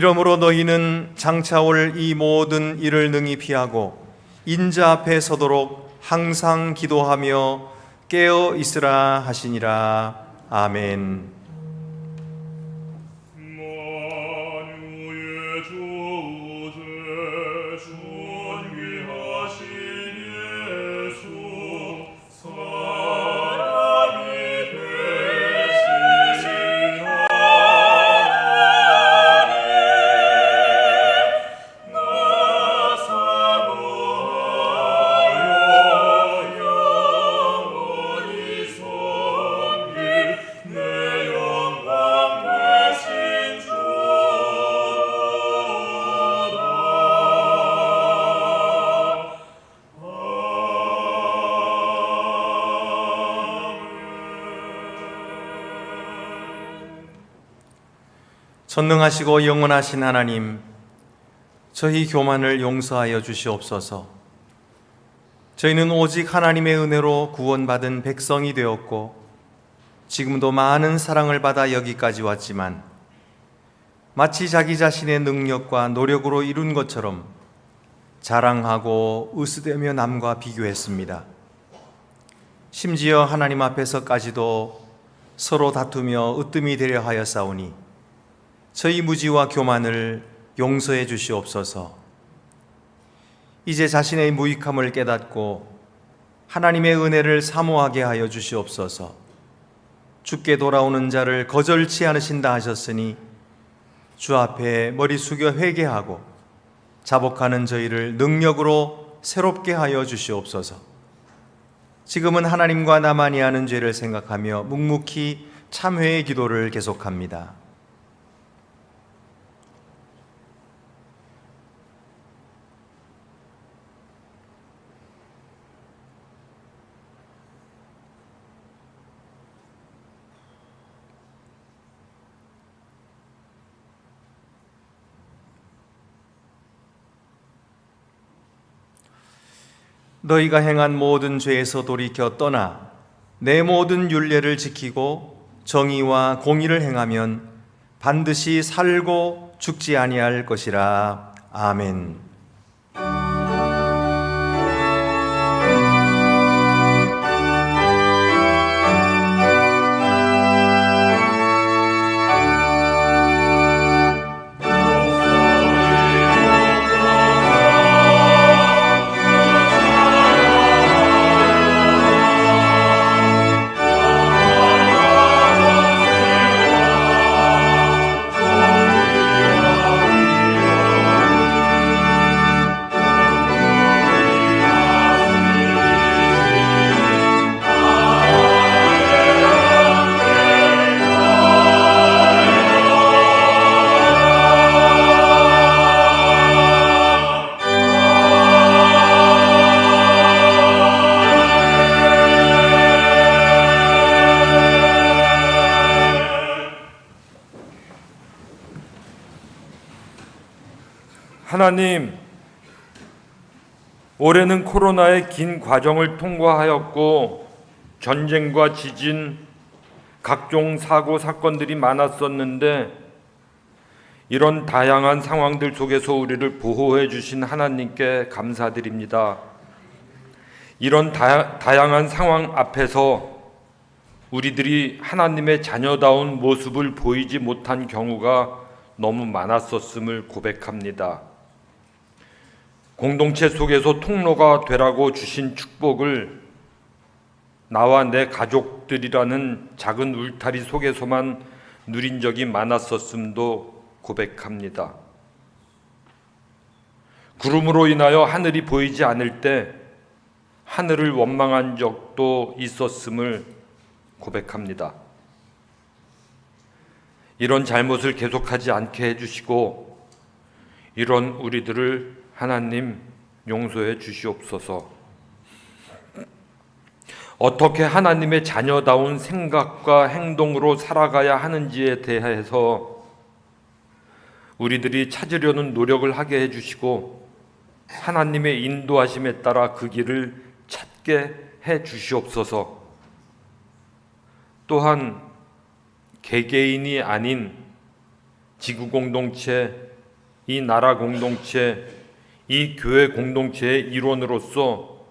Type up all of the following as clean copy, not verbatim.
이러므로 너희는 장차올 이 모든 일을 능히 피하고 인자 앞에 서도록 항상 기도하며 깨어 있으라 하시니라. 아멘. 전능하시고 영원하신 하나님, 저희 교만을 용서하여 주시옵소서. 저희는 오직 하나님의 은혜로 구원받은 백성이 되었고 지금도 많은 사랑을 받아 여기까지 왔지만 마치 자기 자신의 능력과 노력으로 이룬 것처럼 자랑하고 으스대며 남과 비교했습니다. 심지어 하나님 앞에서까지도 서로 다투며 으뜸이 되려 하였사오니 저희 무지와 교만을 용서해 주시옵소서. 이제 자신의 무익함을 깨닫고 하나님의 은혜를 사모하게 하여 주시옵소서. 주께 돌아오는 자를 거절치 않으신다 하셨으니 주 앞에 머리 숙여 회개하고 자복하는 저희를 능력으로 새롭게 하여 주시옵소서. 지금은 하나님과 나만이 하는 죄를 생각하며 묵묵히 참회의 기도를 계속합니다. 너희가 행한 모든 죄에서 돌이켜 떠나 내 모든 율례를 지키고 정의와 공의를 행하면 반드시 살고 죽지 아니할 것이라. 아멘. 하나님, 올해는 코로나의 긴 과정을 통과하였고 전쟁과 지진, 각종 사고 사건들이 많았었는데 이런 다양한 상황들 속에서 우리를 보호해 주신 하나님께 감사드립니다. 이런 다양한 상황 앞에서 우리들이 하나님의 자녀다운 모습을 보이지 못한 경우가 너무 많았었음을 고백합니다. 공동체 속에서 통로가 되라고 주신 축복을 나와 내 가족들이라는 작은 울타리 속에서만 누린 적이 많았었음도 고백합니다. 구름으로 인하여 하늘이 보이지 않을 때 하늘을 원망한 적도 있었음을 고백합니다. 이런 잘못을 계속하지 않게 해주시고 이런 우리들을 하나님 용서해 주시옵소서. 어떻게 하나님의 자녀다운 생각과 행동으로 살아가야 하는지에 대해서 우리들이 찾으려는 노력을 하게 해주시고 하나님의 인도하심에 따라 그 길을 찾게 해 주시옵소서. 또한 개개인이 아닌 지구 공동체, 이 나라 공동체, 이 교회 공동체의 일원으로서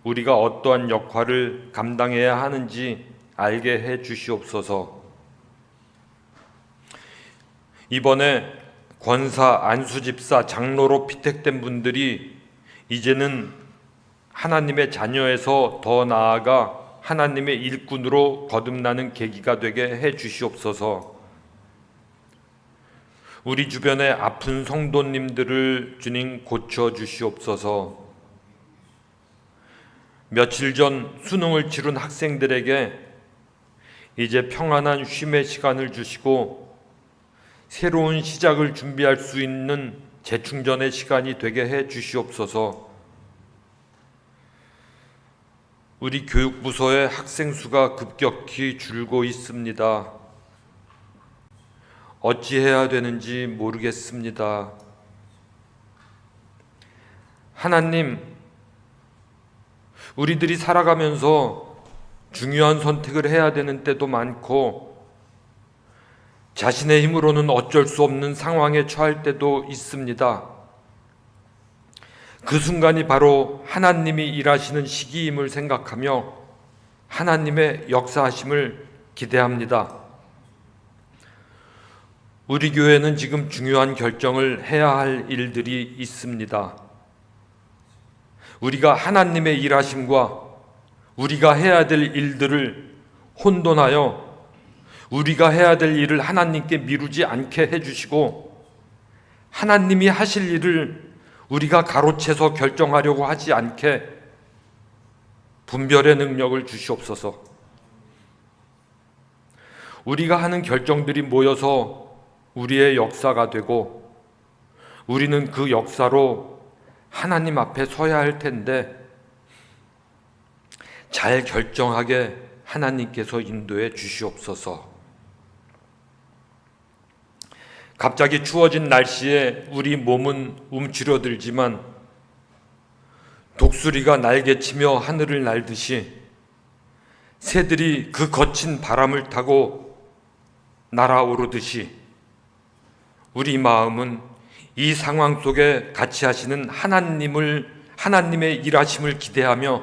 우리가 어떠한 역할을 감당해야 하는지 알게 해 주시옵소서. 이번에 권사, 안수집사, 장로로 피택된 분들이 이제는 하나님의 자녀에서 더 나아가 하나님의 일꾼으로 거듭나는 계기가 되게 해 주시옵소서. 우리 주변의 아픈 성도님들을 주님 고쳐 주시옵소서. 며칠 전 수능을 치른 학생들에게 이제 평안한 쉼의 시간을 주시고 새로운 시작을 준비할 수 있는 재충전의 시간이 되게 해 주시옵소서. 우리 교육부서의 학생 수가 급격히 줄고 있습니다. 어찌해야 되는지 모르겠습니다. 하나님, 우리들이 살아가면서 중요한 선택을 해야 되는 때도 많고 자신의 힘으로는 어쩔 수 없는 상황에 처할 때도 있습니다. 그 순간이 바로 하나님이 일하시는 시기임을 생각하며 하나님의 역사하심을 기대합니다. 우리 교회는 지금 중요한 결정을 해야 할 일들이 있습니다. 우리가 하나님의 일하심과 우리가 해야 될 일들을 혼돈하여 우리가 해야 될 일을 하나님께 미루지 않게 해주시고 하나님이 하실 일을 우리가 가로채서 결정하려고 하지 않게 분별의 능력을 주시옵소서. 우리가 하는 결정들이 모여서 우리의 역사가 되고 우리는 그 역사로 하나님 앞에 서야 할 텐데 잘 결정하게 하나님께서 인도해 주시옵소서. 갑자기 추워진 날씨에 우리 몸은 움츠러들지만 독수리가 날개치며 하늘을 날듯이 새들이 그 거친 바람을 타고 날아오르듯이 우리 마음은 이 상황 속에 같이 하시는 하나님의 일하심을 기대하며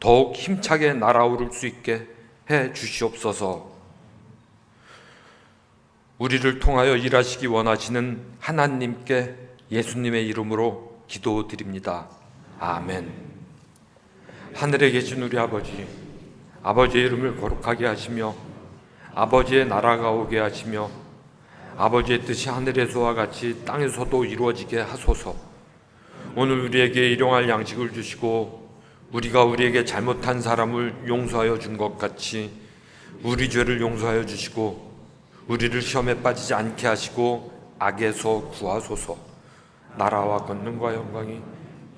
더욱 힘차게 날아오를 수 있게 해 주시옵소서. 우리를 통하여 일하시기 원하시는 하나님께 예수님의 이름으로 기도드립니다. 아멘. 하늘에 계신 우리 아버지, 아버지의 이름을 거룩하게 하시며 아버지의 나라가 오게 하시며 아버지의 뜻이 하늘에서와 같이 땅에서도 이루어지게 하소서. 오늘 우리에게 일용할 양식을 주시고 우리가 우리에게 잘못한 사람을 용서하여 준 것 같이 우리 죄를 용서하여 주시고 우리를 시험에 빠지지 않게 하시고 악에서 구하소서. 나라와 권능과 영광이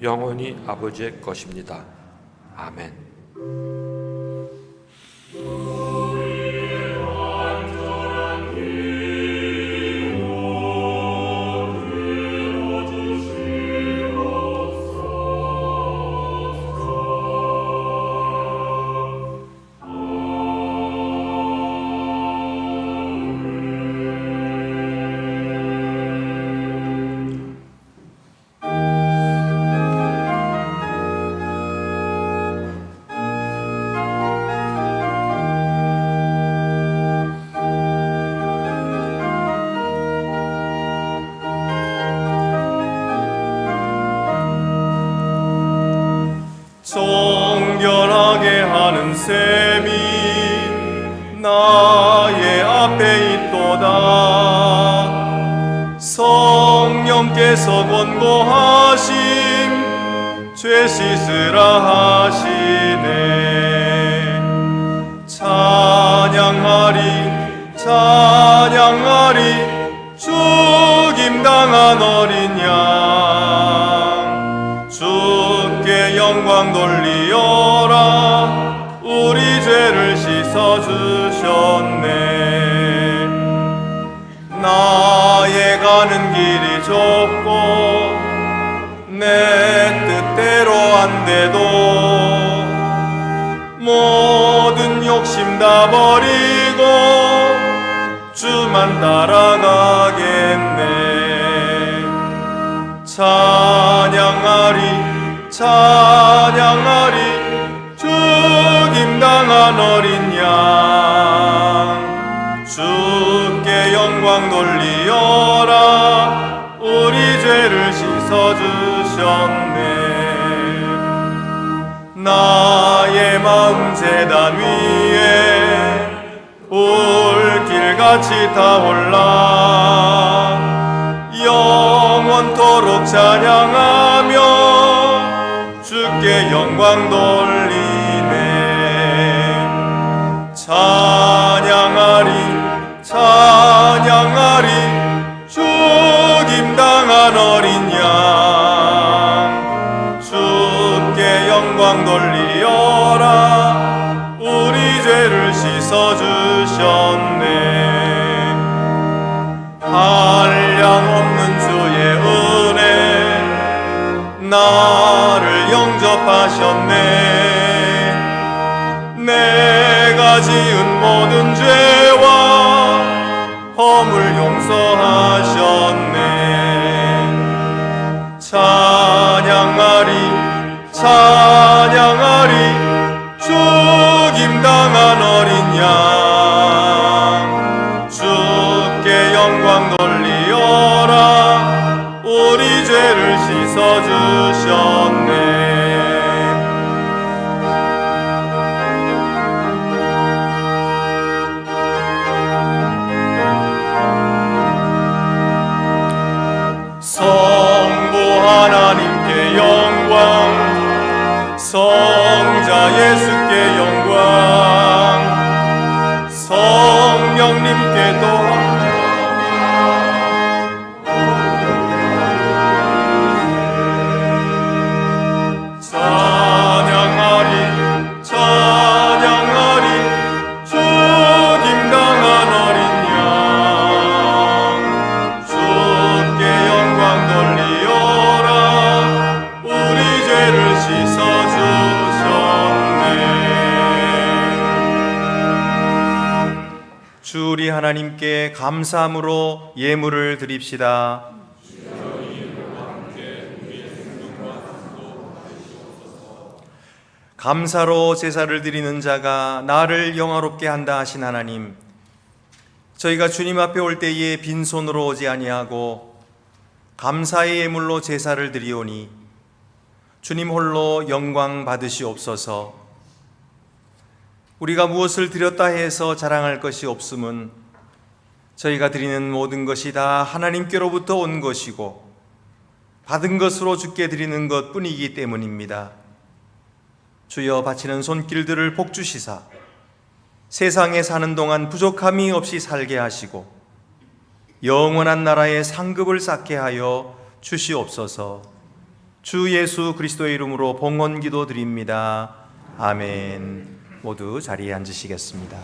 영원히 아버지의 것입니다. 아멘. 정결하게 하는 셈이 나의 앞에 있도다. 성령께서 권고하심 죄 씻으라 하시네. 찬양하리 찬양하리 죽임당한 어린 양 주께 영광 돌리어라. 우리 죄를 씻어주셨네. 나의 가는 길이 좁고 내 뜻대로 안 돼도 모든 욕심 다 버리고 주만 따라가겠네. 찬양하리 찬양하리 죽임당한 어린 양 주께 영광 돌리어라. 우리 죄를 씻어주셨네. 나의 마음 제단 위에 올길같이 타올라 영원토록 찬양하며 주께 영광 돌리네. 찬양하리 찬양하리 죽임당한 어린 양 주께 영광 돌리어라. 우리 죄를 씻어주셨네. 한량없는 주의 은혜 나를 영접하셨네. 내가 지은 모든 죄와 허물 용서하셨네. 찬양하리 찬양하리 죽임당한 어린 양 주께 영광 돌리어라. 우리 죄를 씻어주셨네. 성부 하나님께 영광 성자 예수께 영광 성령님께 또한 하나님께 감사함으로 예물을 드립시다. 감사로 제사를 드리는 자가 나를 영화롭게 한다 하신 하나님, 저희가 주님 앞에 올 때에 빈손으로 오지 아니하고 감사의 예물로 제사를 드리오니 주님 홀로 영광 받으시옵소서. 우리가 무엇을 드렸다 해서 자랑할 것이 없음은 저희가 드리는 모든 것이 다 하나님께로부터 온 것이고 받은 것으로 주께 드리는 것뿐이기 때문입니다. 주여, 바치는 손길들을 복주시사 세상에 사는 동안 부족함이 없이 살게 하시고 영원한 나라의 상급을 쌓게 하여 주시옵소서. 주 예수 그리스도의 이름으로 봉헌 기도 드립니다. 아멘. 모두 자리에 앉으시겠습니다.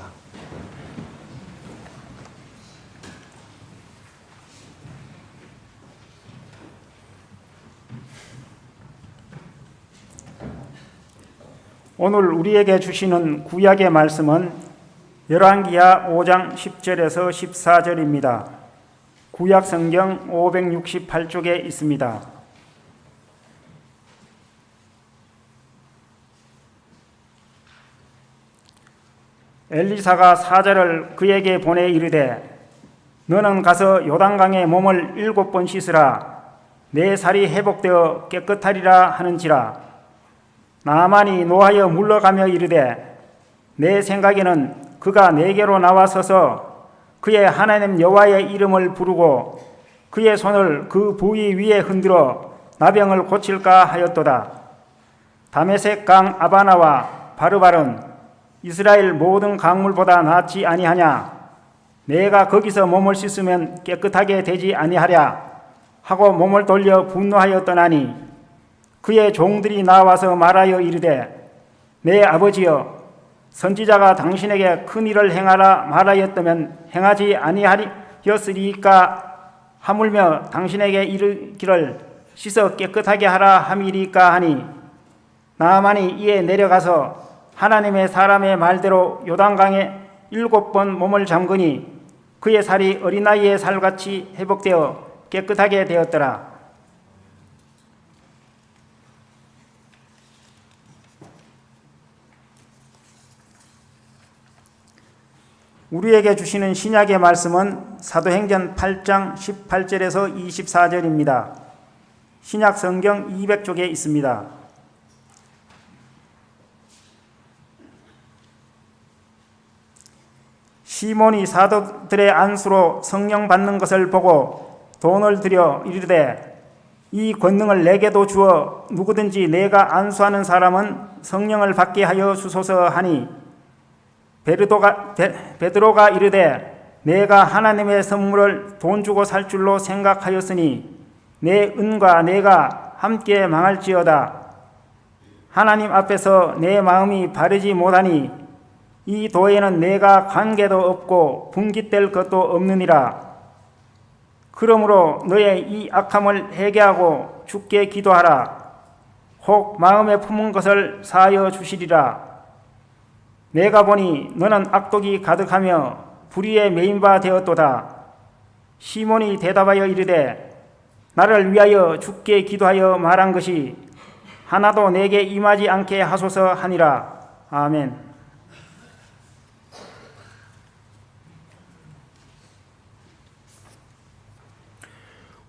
오늘 우리에게 주시는 구약의 말씀은 열왕기하 5장 10절에서 14절입니다. 구약 성경 568쪽에 있습니다. 엘리사가 사자를 그에게 보내 이르되 너는 가서 요단강에 몸을 7번 씻으라. 내 살이 회복되어 깨끗하리라 하는지라. 나아만이 노하여 물러가며 이르되 내 생각에는 그가 내게로 나와서서 그의 하나님 여호와의 이름을 부르고 그의 손을 그 부위 위에 흔들어 나병을 고칠까 하였도다. 다메섹 강 아바나와 바르발은 이스라엘 모든 강물보다 낫지 아니하냐. 내가 거기서 몸을 씻으면 깨끗하게 되지 아니하랴 하고 몸을 돌려 분노하였더나니 그의 종들이 나와서 말하여 이르되 내 아버지여, 선지자가 당신에게 큰 일을 행하라 말하였다면 행하지 아니하였으리까 하물며 당신에게 이르기를 씻어 깨끗하게 하라 함이리까 하니 나아만이 이에 내려가서 하나님의 사람의 말대로 요단강에 7번 몸을 잠그니 그의 살이 어린아이의 살같이 회복되어 깨끗하게 되었더라. 우리에게 주시는 신약의 말씀은 사도행전 8장 18절에서 24절입니다. 신약 성경 200쪽에 있습니다. 시몬이 사도들의 안수로 성령 받는 것을 보고 돈을 들여 이르되 이 권능을 내게도 주어 누구든지 내가 안수하는 사람은 성령을 받게 하여 주소서 하니 베드로가 이르되 내가 하나님의 선물을 돈 주고 살 줄로 생각하였으니 내 은과 내가 함께 망할지어다. 하나님 앞에서 내 마음이 바르지 못하니 이 도에는 내가 관계도 없고 분깃될 것도 없느니라. 그러므로 너의 이 악함을 회개하고 주께 기도하라. 혹 마음에 품은 것을 사하여 주시리라. 내가 보니 너는 악독이 가득하며 불의에 매인 바 되었도다. 시몬이 대답하여 이르되 나를 위하여 주께 기도하여 말한 것이 하나도 내게 임하지 않게 하소서 하니라. 아멘.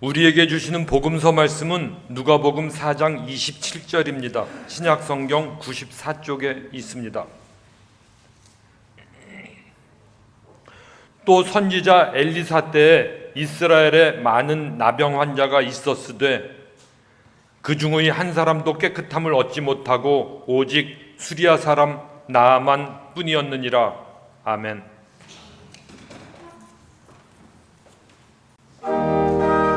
우리에게 주시는 복음서 말씀은 누가복음 4장 27절입니다. 신약 성경 94쪽에 있습니다. 또 선지자 엘리사 때에 이스라엘에 많은 나병 환자가 있었으되 그 중의 한 사람도 깨끗함을 얻지 못하고 오직 수리아 사람 나아만 뿐이었느니라. 아멘. Amen. 우리에게 주시는 신약의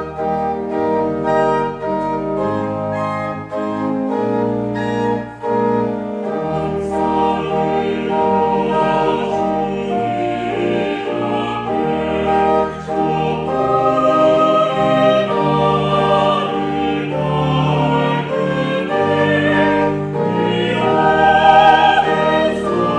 말씀은 사도행전 8장 18절에서 24절입니다. 신약 성경 200쪽에 있습니다.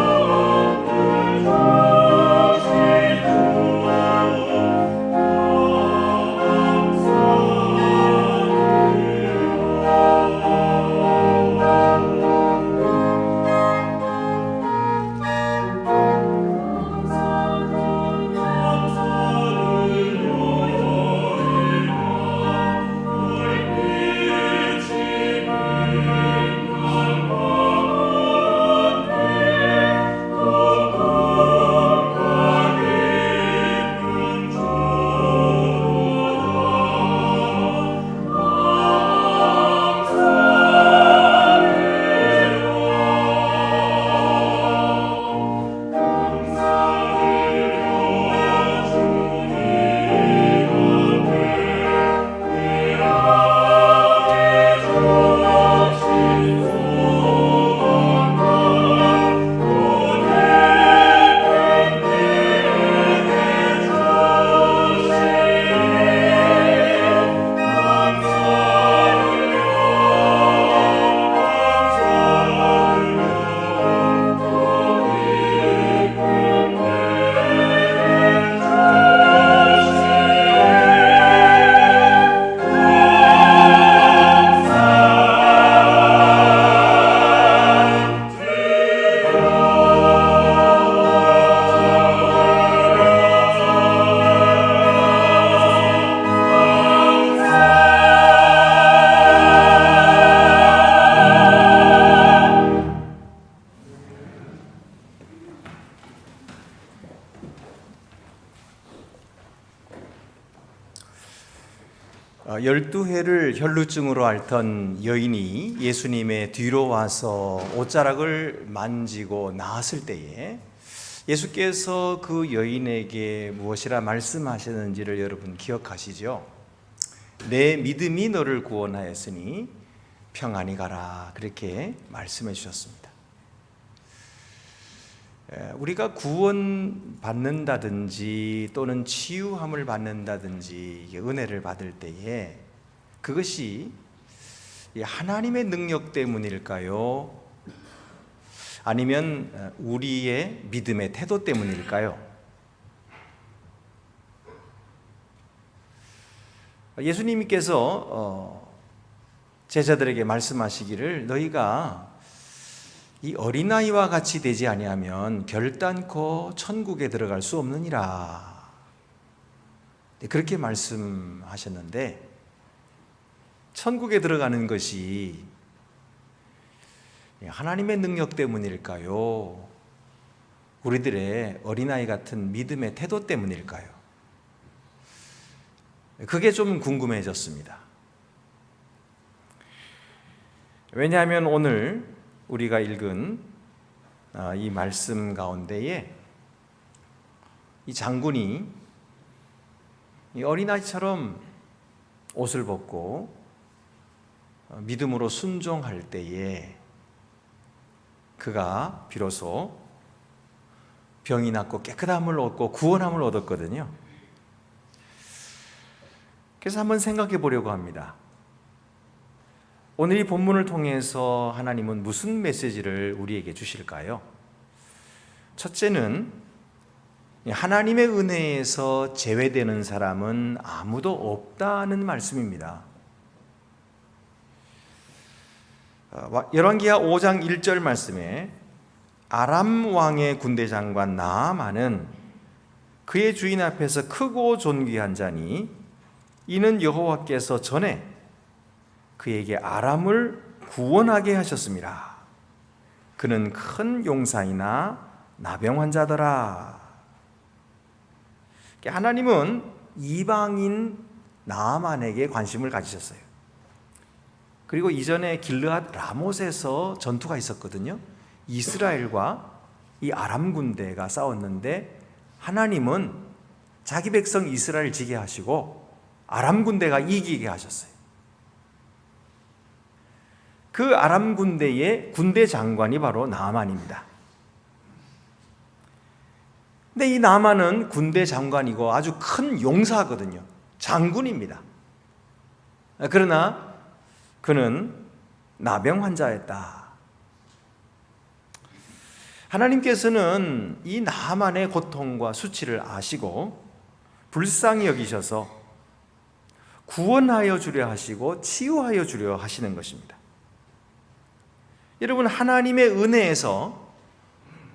12회를 혈루증으로 앓던 여인이 예수님의 뒤로 와서 옷자락을 만지고 나았을 때에 예수께서 그 여인에게 무엇이라 말씀하셨는지를 여러분 기억하시죠? 내 믿음이 너를 구원하였으니 평안히 가라, 그렇게 말씀해 주셨습니다. 우리가 구원받는다든지 또는 치유함을 받는다든지 은혜를 받을 때에 그것이 하나님의 능력 때문일까요? 아니면 우리의 믿음의 태도 때문일까요? 예수님께서 제자들에게 말씀하시기를 너희가 이 어린아이와 같이 되지 아니하면 결단코 천국에 들어갈 수 없느니라, 그렇게 말씀하셨는데, 천국에 들어가는 것이 하나님의 능력 때문일까요? 우리들의 어린아이 같은 믿음의 태도 때문일까요? 그게 좀 궁금해졌습니다. 왜냐하면 오늘 우리가 읽은 이 말씀 가운데에 이 장군이 이 어린아이처럼 옷을 벗고 믿음으로 순종할 때에 그가 비로소 병이 낫고 깨끗함을 얻고 구원함을 얻었거든요. 그래서 한번 생각해 보려고 합니다. 오늘 이 본문을 통해서 하나님은 무슨 메시지를 우리에게 주실까요? 첫째는 하나님의 은혜에서 제외되는 사람은 아무도 없다는 말씀입니다. 열왕기하 5장 1절 말씀에 아람 왕의 군대 장관 나아만은 그의 주인 앞에서 크고 존귀한 자니 이는 여호와께서 전에 그에게 아람을 구원하게 하셨습니다. 그는 큰 용사이나 나병 환자더라. 하나님은 이방인 나아만에게 관심을 가지셨어요. 그리고 이전에 길르앗 라못에서 전투가 있었거든요. 이스라엘과 이 아람 군대가 싸웠는데 하나님은 자기 백성 이스라엘 지게 하시고 아람 군대가 이기게 하셨어요. 그 아람 군대의 군대 장관이 바로 나아만입니다. 근데 이 나아만은 군대 장관이고 아주 큰 용사거든요. 장군입니다. 그러나 그는 나병 환자였다. 하나님께서는 이 나아만의 고통과 수치를 아시고 불쌍히 여기셔서 구원하여 주려 하시고 치유하여 주려 하시는 것입니다. 여러분, 하나님의 은혜에서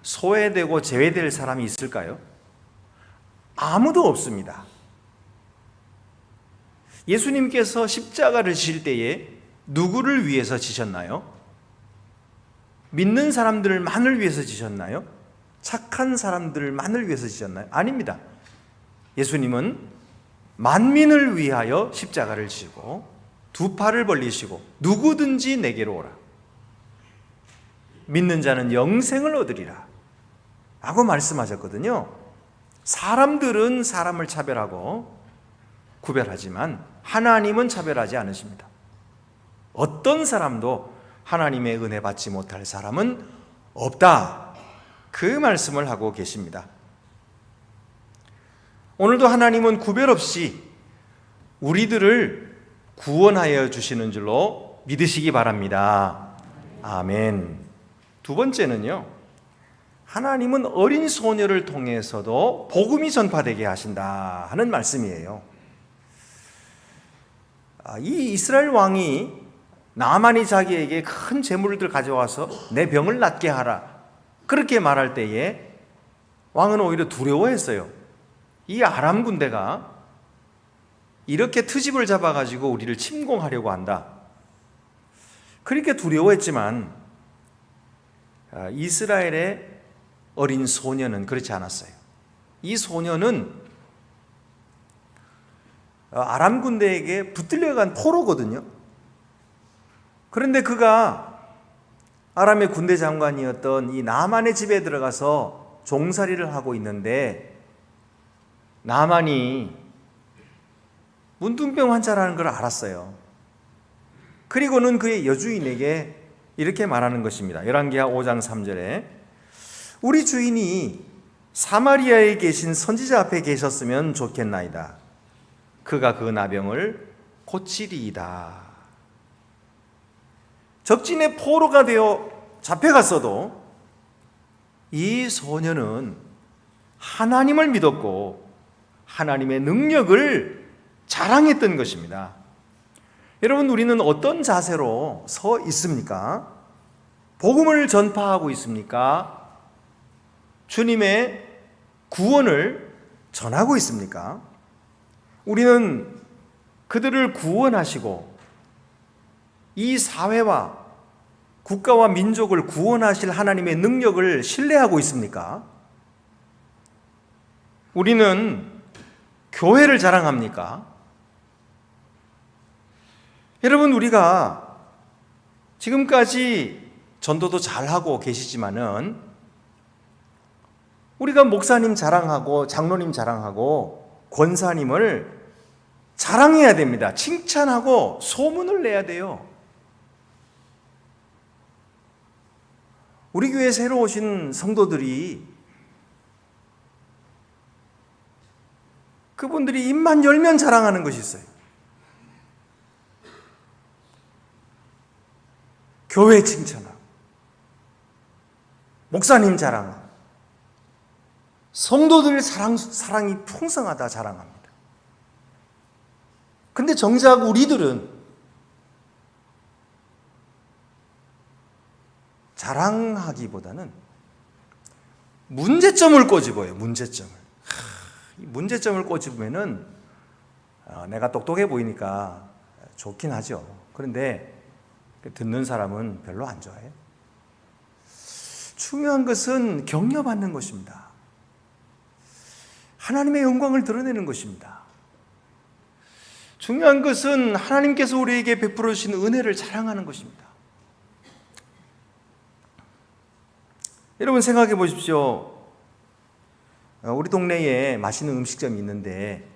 소외되고 제외될 사람이 있을까요? 아무도 없습니다. 예수님께서 십자가를 지실 때에 누구를 위해서 지셨나요? 믿는 사람들만을 위해서 지셨나요? 착한 사람들만을 위해서 지셨나요? 아닙니다. 예수님은 만민을 위하여 십자가를 지고 두 팔을 벌리시고 누구든지 내게로 오라, 믿는 자는 영생을 얻으리라 라고 말씀하셨거든요. 사람들은 사람을 차별하고 구별하지만 하나님은 차별하지 않으십니다. 어떤 사람도 하나님의 은혜 받지 못할 사람은 없다, 그 말씀을 하고 계십니다. 오늘도 하나님은 구별 없이 우리들을 구원하여 주시는 줄로 믿으시기 바랍니다. 아멘. 두 번째는요, 하나님은 어린 소녀를 통해서도 복음이 전파되게 하신다 하는 말씀이에요. 이 이스라엘 왕이 나아만이 자기에게 큰 재물을 가져와서 내 병을 낫게 하라, 그렇게 말할 때에 왕은 오히려 두려워했어요. 이 아람 군대가 이렇게 트집을 잡아가지고 우리를 침공하려고 한다, 그렇게 두려워했지만 이스라엘의 어린 소녀는 그렇지 않았어요. 이 소녀는 아람 군대에게 붙들려간 포로거든요. 그런데 그가 아람의 군대 장관이었던 이 나만의 집에 들어가서 종살이를 하고 있는데, 나만이 문둥병 환자라는 걸 알았어요. 그리고는 그의 여주인에게 이렇게 말하는 것입니다. 열왕기하 5장 3절에 우리 주인이 사마리아에 계신 선지자 앞에 계셨으면 좋겠나이다. 그가 그 나병을 고치리이다. 적진의 포로가 되어 잡혀갔어도 이 소녀는 하나님을 믿었고 하나님의 능력을 자랑했던 것입니다. 여러분, 우리는 어떤 자세로 서 있습니까? 복음을 전파하고 있습니까? 주님의 구원을 전하고 있습니까? 우리는 그들을 구원하시고 이 사회와 국가와 민족을 구원하실 하나님의 능력을 신뢰하고 있습니까? 우리는 교회를 자랑합니까? 여러분, 우리가 지금까지 전도도 잘하고 계시지만은 우리가 목사님 자랑하고 장로님 자랑하고 권사님을 자랑해야 됩니다. 칭찬하고 소문을 내야 돼요. 우리 교회에 새로 오신 성도들이 그분들이 입만 열면 자랑하는 것이 있어요. 교회 칭찬하고 목사님 자랑하고 성도들 사랑이 풍성하다 자랑합니다. 근데 정작 우리들은 자랑하기보다는 문제점을 꼬집어요. 문제점을 꼬집으면은 내가 똑똑해 보이니까 좋긴 하죠. 그런데 듣는 사람은 별로 안 좋아해요. 중요한 것은 격려받는 것입니다. 하나님의 영광을 드러내는 것입니다. 중요한 것은 하나님께서 우리에게 베풀어 주신 은혜를 자랑하는 것입니다. 여러분, 생각해 보십시오. 우리 동네에 맛있는 음식점이 있는데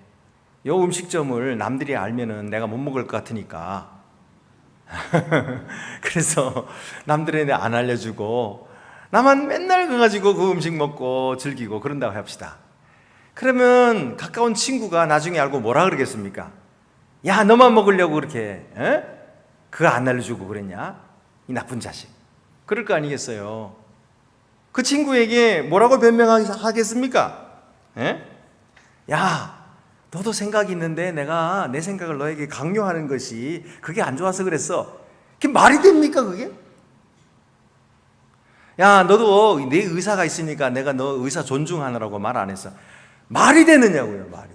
이 음식점을 남들이 알면은 내가 못 먹을 것 같으니까 그래서 남들에게 안 알려주고 나만 맨날 가가지고 그 음식 먹고 즐기고 그런다고 합시다. 그러면 가까운 친구가 나중에 알고 뭐라 그러겠습니까? 야, 너만 먹으려고 그렇게 그거 안 알려주고 그랬냐? 이 나쁜 자식. 그럴 거 아니겠어요? 그 친구에게 뭐라고 변명하겠습니까? 야, 너도 생각이 있는데 내가 내 생각을 너에게 강요하는 것이 그게 안 좋아서 그랬어. 그게 말이 됩니까, 그게? 야, 너도 내 의사가 있으니까 내가 너 의사 존중하느라고 말 안 했어. 말이 되느냐고요, 말이.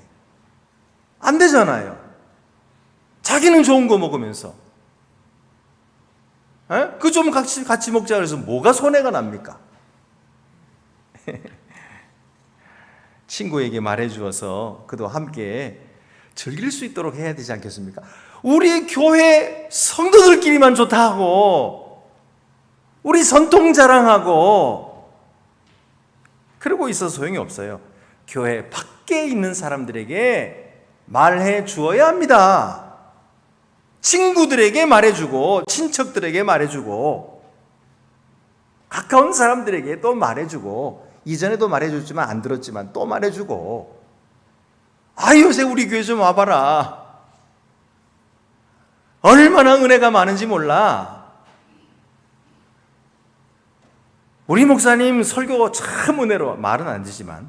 안 되잖아요. 자기는 좋은 거 먹으면서. 그 좀 같이 먹자 그래서 뭐가 손해가 납니까? 친구에게 말해주어서 그도 함께 즐길 수 있도록 해야 되지 않겠습니까? 우리 교회 성도들끼리만 좋다 하고 우리 전통 자랑하고 그러고 있어서 소용이 없어요. 교회 밖에 있는 사람들에게 말해 주어야 합니다. 친구들에게 말해주고 친척들에게 말해주고 가까운 사람들에게 또 말해주고 이전에도 말해줬지만 안 들었지만 또 말해주고 요새 우리 교회 좀 와봐라. 얼마나 은혜가 많은지 몰라. 우리 목사님 설교 참 은혜로워. 말은 안 되지만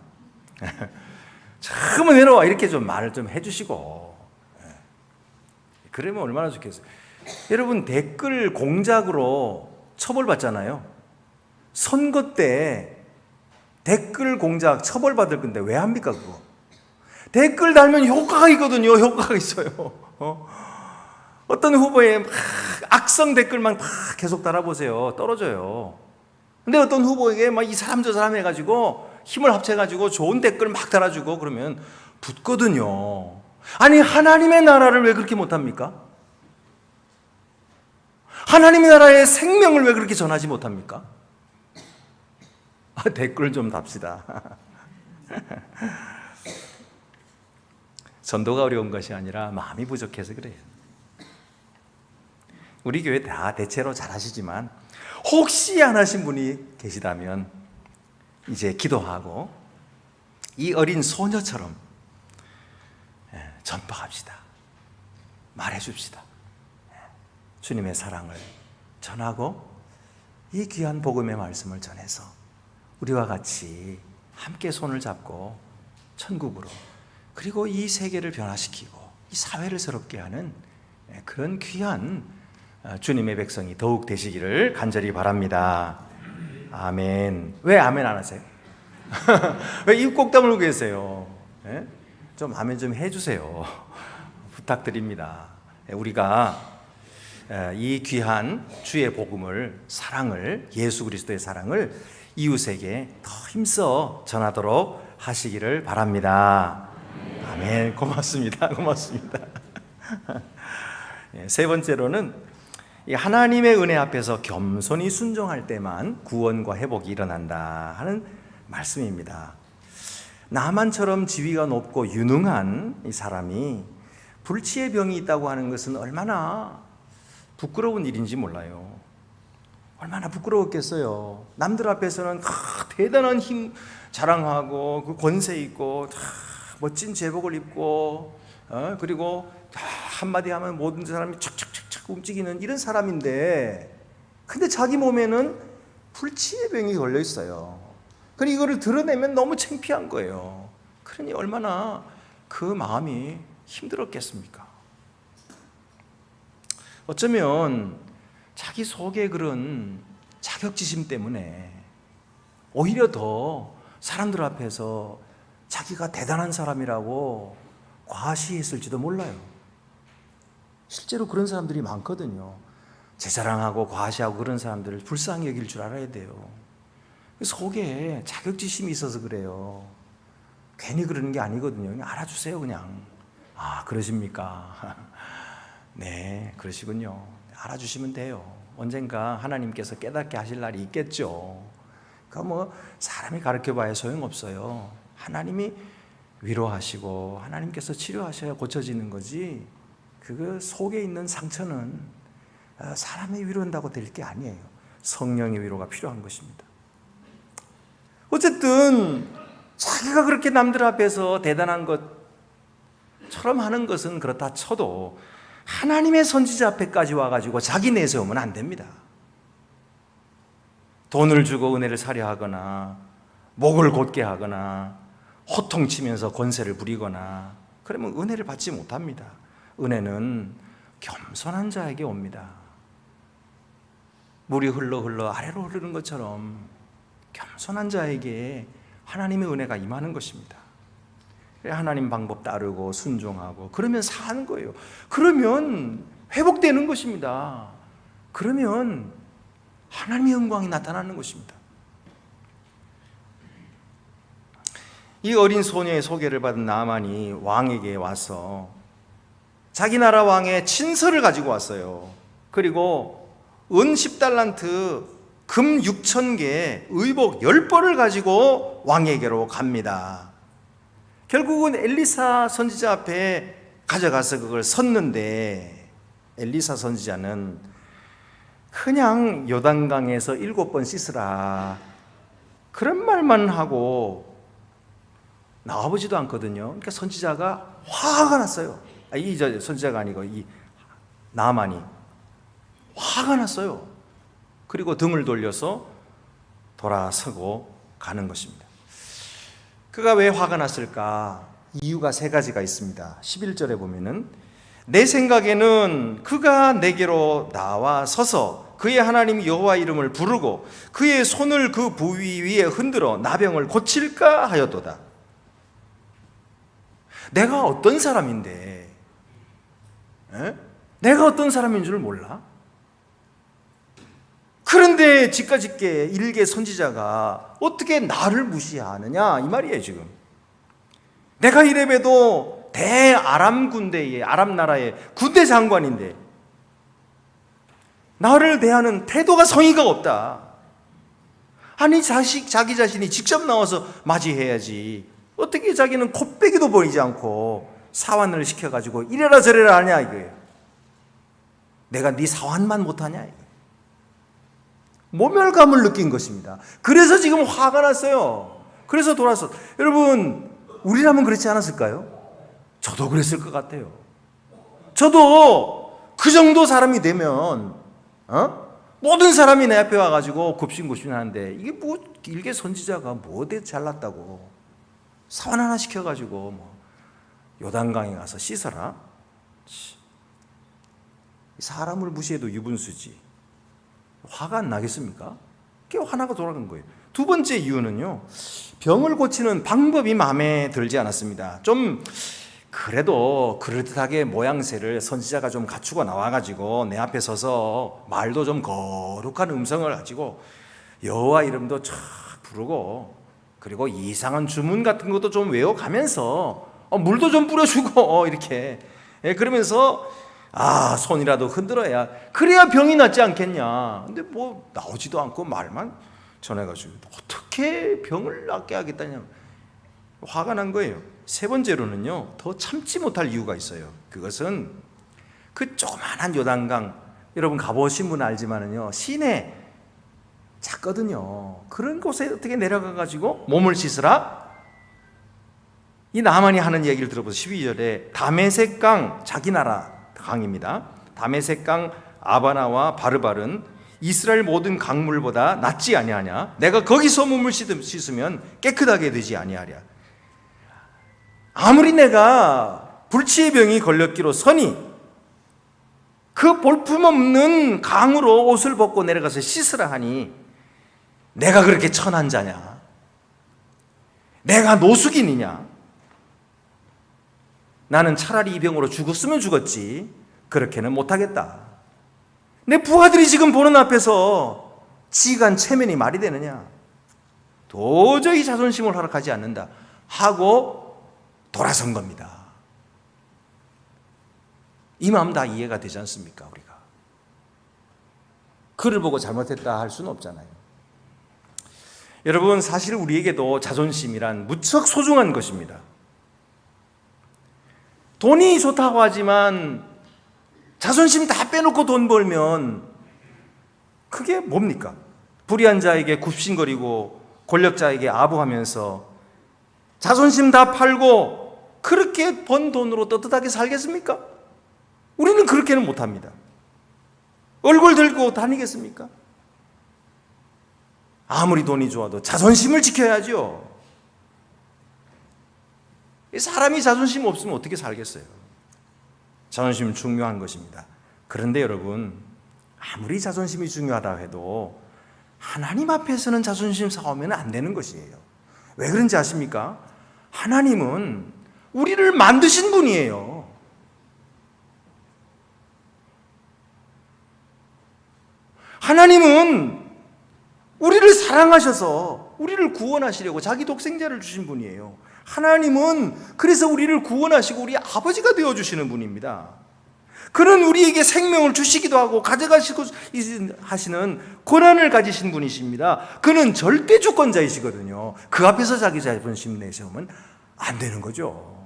참 은혜로워. 이렇게 좀 말을 좀 해주시고 그러면 얼마나 좋겠어요. 여러분, 댓글 공작으로 처벌받잖아요. 선거 때 댓글 공작 처벌받을 건데 왜 합니까 그거? 댓글 달면 효과가 있거든요. 효과가 있어요. 어떤 후보에 막 악성 댓글만 막 계속 달아보세요. 떨어져요. 근데 어떤 후보에게 막 이 사람 저 사람 해가지고 힘을 합쳐가지고 좋은 댓글 막 달아주고 그러면 붙거든요. 아니, 하나님의 나라를 왜 그렇게 못합니까? 하나님의 나라의 생명을 왜 그렇게 전하지 못합니까? 댓글 좀 답시다. 전도가 어려운 것이 아니라 마음이 부족해서 그래요. 우리 교회 다 대체로 잘하시지만 혹시 안 하신 분이 계시다면 이제 기도하고 이 어린 소녀처럼 전파합시다. 말해줍시다. 주님의 사랑을 전하고 이 귀한 복음의 말씀을 전해서 우리와 같이 함께 손을 잡고 천국으로, 그리고 이 세계를 변화시키고 이 사회를 새롭게 하는 그런 귀한 주님의 백성이 더욱 되시기를 간절히 바랍니다. 아멘. 왜 아멘 안 하세요? 왜 입 꼭 다물고 계세요? 좀 아멘 좀 해주세요. 부탁드립니다. 우리가 이 귀한 주의 복음을, 사랑을, 예수 그리스도의 사랑을 이웃에게 더 힘써 전하도록 하시기를 바랍니다. 아멘. 고맙습니다. 고맙습니다. 세 번째로는 하나님의 은혜 앞에서 겸손히 순종할 때만 구원과 회복이 일어난다 하는 말씀입니다. 나만처럼 지위가 높고 유능한 이 사람이 불치의 병이 있다고 하는 것은 얼마나 부끄러운 일인지 몰라요. 얼마나 부끄러웠겠어요. 남들 앞에서는 대단한 힘 자랑하고 그 권세 있고 멋진 제복을 입고 그리고 한마디 하면 모든 사람이 착착착착 움직이는 이런 사람인데, 근데 자기 몸에는 불치의 병이 걸려 있어요. 그러니 이거를 드러내면 너무 창피한 거예요. 그러니 얼마나 그 마음이 힘들었겠습니까? 어쩌면 자기 속에 그런 자격지심 때문에 오히려 더 사람들 앞에서 자기가 대단한 사람이라고 과시했을지도 몰라요. 실제로 그런 사람들이 많거든요. 제 자랑하고 과시하고 그런 사람들을 불쌍히 여길 줄 알아야 돼요. 속에 자격지심이 있어서 그래요. 괜히 그러는 게 아니거든요. 그냥 알아주세요. 그냥. 아, 그러십니까? 네, 그러시군요. 알아주시면 돼요. 언젠가 하나님께서 깨닫게 하실 날이 있겠죠. 그러니까 사람이 가르쳐봐야 소용없어요. 하나님이 위로하시고 하나님께서 치료하셔야 고쳐지는 거지, 그 속에 있는 상처는 사람이 위로한다고 될 게 아니에요. 성령의 위로가 필요한 것입니다. 어쨌든 자기가 그렇게 남들 앞에서 대단한 것처럼 하는 것은 그렇다 쳐도 하나님의 선지자 앞에까지 와가지고 자기 내세우면 안 됩니다. 돈을 주고 은혜를 사려 하거나 목을 곧게 하거나 호통치면서 권세를 부리거나 그러면 은혜를 받지 못합니다. 은혜는 겸손한 자에게 옵니다. 물이 흘러 아래로 흐르는 것처럼 겸손한 자에게 하나님의 은혜가 임하는 것입니다. 하나님 방법 따르고 순종하고 그러면 사는 거예요. 그러면 회복되는 것입니다. 그러면 하나님의 영광이 나타나는 것입니다. 이 어린 소녀의 소개를 받은 나아만이 왕에게 와서 자기 나라 왕의 친서를 가지고 왔어요. 그리고 은 10달란트, 금 6,000개, 의복 10벌을 가지고 왕에게로 갑니다. 결국은 엘리사 선지자 앞에 가져가서 그걸 섰는데, 엘리사 선지자는 그냥 요단강에서 7번 씻으라 그런 말만 하고 나와보지도 않거든요. 그러니까 선지자가 화가 났어요. 선지자가 아니고 이 나아만이 화가 났어요. 그리고 등을 돌려서 돌아서고 가는 것입니다. 그가 왜 화가 났을까? 이유가 3가지가 있습니다. 11절에 보면은 내 생각에는 그가 내게로 나와 서서 그의 하나님 여호와 이름을 부르고 그의 손을 그 부위 위에 흔들어 나병을 고칠까 하였도다. 내가 어떤 사람인데, 내가 어떤 사람인 줄 몰라? 그런데 지까짓게 일개 선지자가 어떻게 나를 무시하느냐 이 말이에요. 지금 내가 이래봬도 대아람 군대의 아람 나라의 군대 장관인데 나를 대하는 태도가 성의가 없다. 아니 자기 자신이 직접 나와서 맞이해야지. 어떻게 자기는 콧배기도 보이지 않고 사환을 시켜가지고 이래라 저래라 하냐 이거예요. 내가 네 사환만 못하냐 이거예요. 모멸감을 느낀 것입니다. 그래서 지금 화가 났어요. 그래서 돌아서 여러분 우리라면 그렇지 않았을까요? 저도 그랬을 것 같아요. 저도 그 정도 사람이 되면 모든 사람이 내 앞에 와가지고 굽신굽신하는데 이게 뭐 일개 선지자가 뭐대 잘났다고 사환 하나 시켜가지고 뭐 요단강에 가서 씻어라. 사람을 무시해도 유분수지. 화가 안 나겠습니까? 그게 화나가 돌아간 거예요. 두 번째 이유는요, 병을 고치는 방법이 마음에 들지 않았습니다. 좀 그래도 그럴듯하게 모양새를 선지자가 좀 갖추고 나와가지고 내 앞에 서서 말도 좀 거룩한 음성을 가지고 여호와 이름도 쫙 부르고 그리고 이상한 주문 같은 것도 좀 외워가면서 물도 좀 뿌려주고 이렇게 그러면서 손이라도 흔들어야 그래야 병이 낫지 않겠냐. 근데 뭐 나오지도 않고 말만 전해가지고 어떻게 병을 낫게 하겠다냐. 화가 난 거예요. 세 번째로는요, 더 참지 못할 이유가 있어요. 그것은 그 조그만한 요단강, 여러분 가보신 분 알지만은요, 시내 작거든요. 그런 곳에 어떻게 내려가가지고 몸을 씻으라? 이 나만이 하는 얘기를 들어보세요. 12절에 다메섹강, 자기 나라 강입니다. 다메섹강 아바나와 바르발은 이스라엘 모든 강물보다 낫지 아니하냐? 내가 거기서 몸을 씻으면 깨끗하게 되지 아니하랴. 아무리 내가 불치의 병이 걸렸기로서니 그 볼품없는 강으로 옷을 벗고 내려가서 씻으라 하니 내가 그렇게 천한 자냐? 내가 노숙인이냐? 나는 차라리 이 병으로 죽었으면 죽었지 그렇게는 못하겠다. 내 부하들이 지금 보는 앞에서 지간 체면이 말이 되느냐? 도저히 자존심을 허락하지 않는다 하고 돌아선 겁니다. 이 마음 다 이해가 되지 않습니까? 우리가 그를 보고 잘못했다 할 수는 없잖아요. 여러분 사실 우리에게도 자존심이란 무척 소중한 것입니다. 돈이 좋다고 하지만 자존심 다 빼놓고 돈 벌면 그게 뭡니까? 불의한 자에게 굽신거리고 권력자에게 아부하면서 자존심 다 팔고 그렇게 번 돈으로 떳떳하게 살겠습니까? 우리는 그렇게는 못합니다. 얼굴 들고 다니겠습니까? 아무리 돈이 좋아도 자존심을 지켜야죠. 사람이 자존심 없으면 어떻게 살겠어요? 자존심은 중요한 것입니다. 그런데 여러분 아무리 자존심이 중요하다 해도 하나님 앞에서는 자존심 싸우면 안 되는 것이에요. 왜 그런지 아십니까? 하나님은 우리를 만드신 분이에요. 하나님은 우리를 사랑하셔서 우리를 구원하시려고 자기 독생자를 주신 분이에요. 하나님은 그래서 우리를 구원하시고 우리 아버지가 되어주시는 분입니다. 그는 우리에게 생명을 주시기도 하고 가져가시고 하시는 권한을 가지신 분이십니다. 그는 절대 주권자이시거든요. 그 앞에서 자기 자존심 내세우면 안 되는 거죠.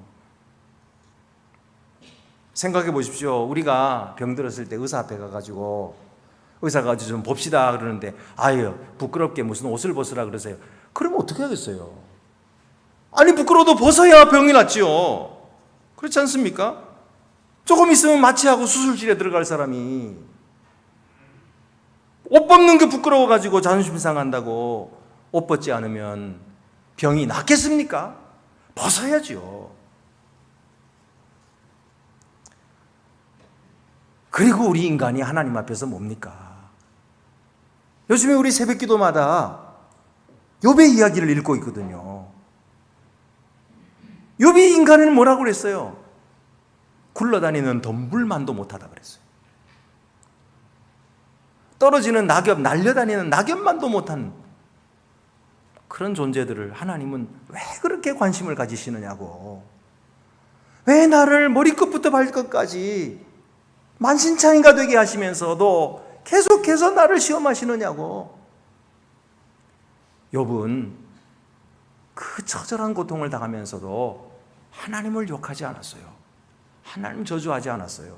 생각해 보십시오. 우리가 병들었을 때 의사 앞에 가가지고 의사가 좀 봅시다 그러는데 아유 부끄럽게 무슨 옷을 벗으라 그러세요. 그러면 어떻게 하겠어요? 아니 부끄러워도 벗어야 병이 낫지요. 그렇지 않습니까? 조금 있으면 마취하고 수술실에 들어갈 사람이 옷 벗는 게 부끄러워가지고 자존심 상한다고 옷 벗지 않으면 병이 낫겠습니까? 벗어야죠. 그리고 우리 인간이 하나님 앞에서 뭡니까? 요즘에 우리 새벽기도마다 욥의 이야기를 읽고 있거든요. 욥이 인간은 뭐라고 그랬어요? 굴러다니는 덤불만도 못하다 그랬어요. 떨어지는 낙엽, 날려다니는 낙엽만도 못한 그런 존재들을 하나님은 왜 그렇게 관심을 가지시느냐고. 왜 나를 머리끝부터 발끝까지 만신창이가 되게 하시면서도 계속해서 나를 시험하시느냐고. 욥은 그 처절한 고통을 당하면서도 하나님을 욕하지 않았어요. 하나님 저주하지 않았어요.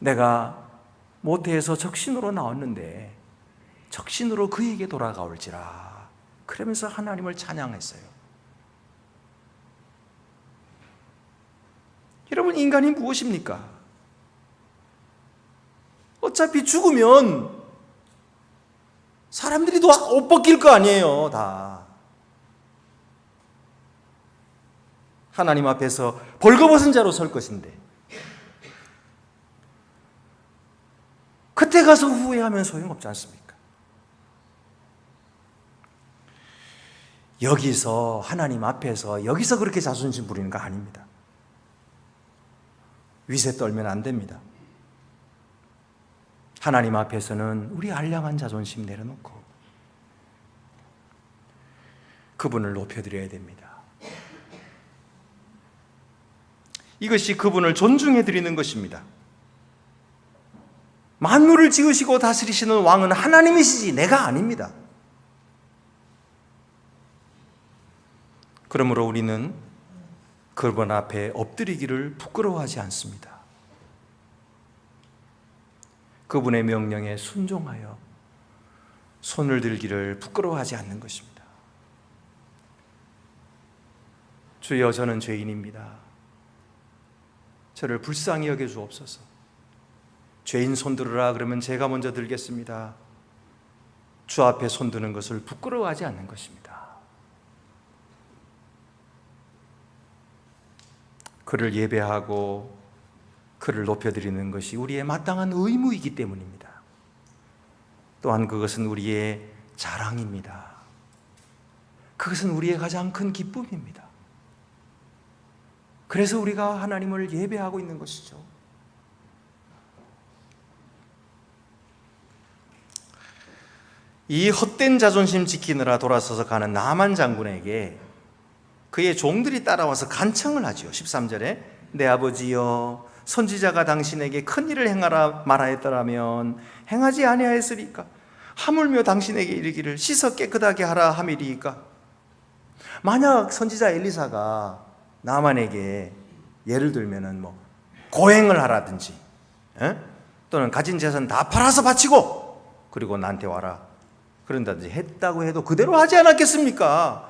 내가 모태에서 적신으로 나왔는데 적신으로 그에게 돌아가올지라, 그러면서 하나님을 찬양했어요. 여러분, 인간이 무엇입니까? 어차피 죽으면 사람들이 다 옷 벗길 거 아니에요. 다 하나님 앞에서 벌거벗은 자로 설 것인데, 그때 가서 후회하면 소용없지 않습니까? 여기서 하나님 앞에서 여기서 그렇게 자존심 부리는 거 아닙니다. 위세 떨면 안 됩니다. 하나님 앞에서는 우리 알량한 자존심 내려놓고 그분을 높여드려야 됩니다. 이것이 그분을 존중해드리는 것입니다. 만물을 지으시고 다스리시는 왕은 하나님이시지 내가 아닙니다. 그러므로 우리는 그분 앞에 엎드리기를 부끄러워하지 않습니다. 그분의 명령에 순종하여 손을 들기를 부끄러워하지 않는 것입니다. 주여, 저는 죄인입니다. 저를 불쌍히 여겨 주옵소서. 죄인 손 들으라 그러면 제가 먼저 들겠습니다. 주 앞에 손 드는 것을 부끄러워하지 않는 것입니다. 그를 예배하고 그를 높여드리는 것이 우리의 마땅한 의무이기 때문입니다. 또한 그것은 우리의 자랑입니다. 그것은 우리의 가장 큰 기쁨입니다. 그래서 우리가 하나님을 예배하고 있는 것이죠. 이 헛된 자존심 지키느라 돌아서서 가는 나만 장군에게 그의 종들이 따라와서 간청을 하지요. 13절에 내 아버지여, 선지자가 당신에게 큰 일을 행하라 말하였더라면 행하지 아니하였으리까? 하물며 당신에게 이르기를 씻어 깨끗하게 하라 함이리이까? 만약 선지자 엘리사가 나만에게 예를 들면은 고행을 하라든지, 또는 가진 재산 다 팔아서 바치고 그리고 나한테 와라 그런다든지 했다고 해도 그대로 하지 않았겠습니까?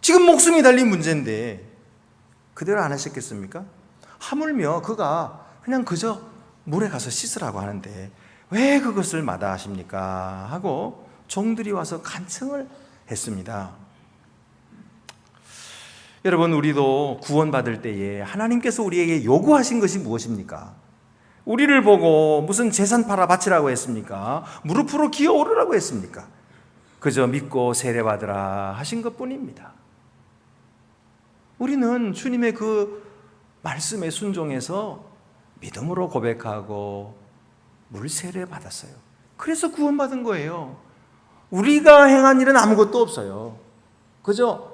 지금 목숨이 달린 문제인데 그대로 안 하셨겠습니까? 하물며 그가 그냥 그저 물에 가서 씻으라고 하는데 왜 그것을 마다하십니까? 하고 종들이 와서 간청을 했습니다. 여러분, 우리도 구원받을 때에 하나님께서 우리에게 요구하신 것이 무엇입니까? 우리를 보고 무슨 재산 팔아 바치라고 했습니까? 무릎으로 기어오르라고 했습니까? 그저 믿고 세례받으라 하신 것뿐입니다. 우리는 주님의 그 말씀에 순종해서 믿음으로 고백하고 물세례 받았어요. 그래서 구원받은 거예요. 우리가 행한 일은 아무것도 없어요. 그저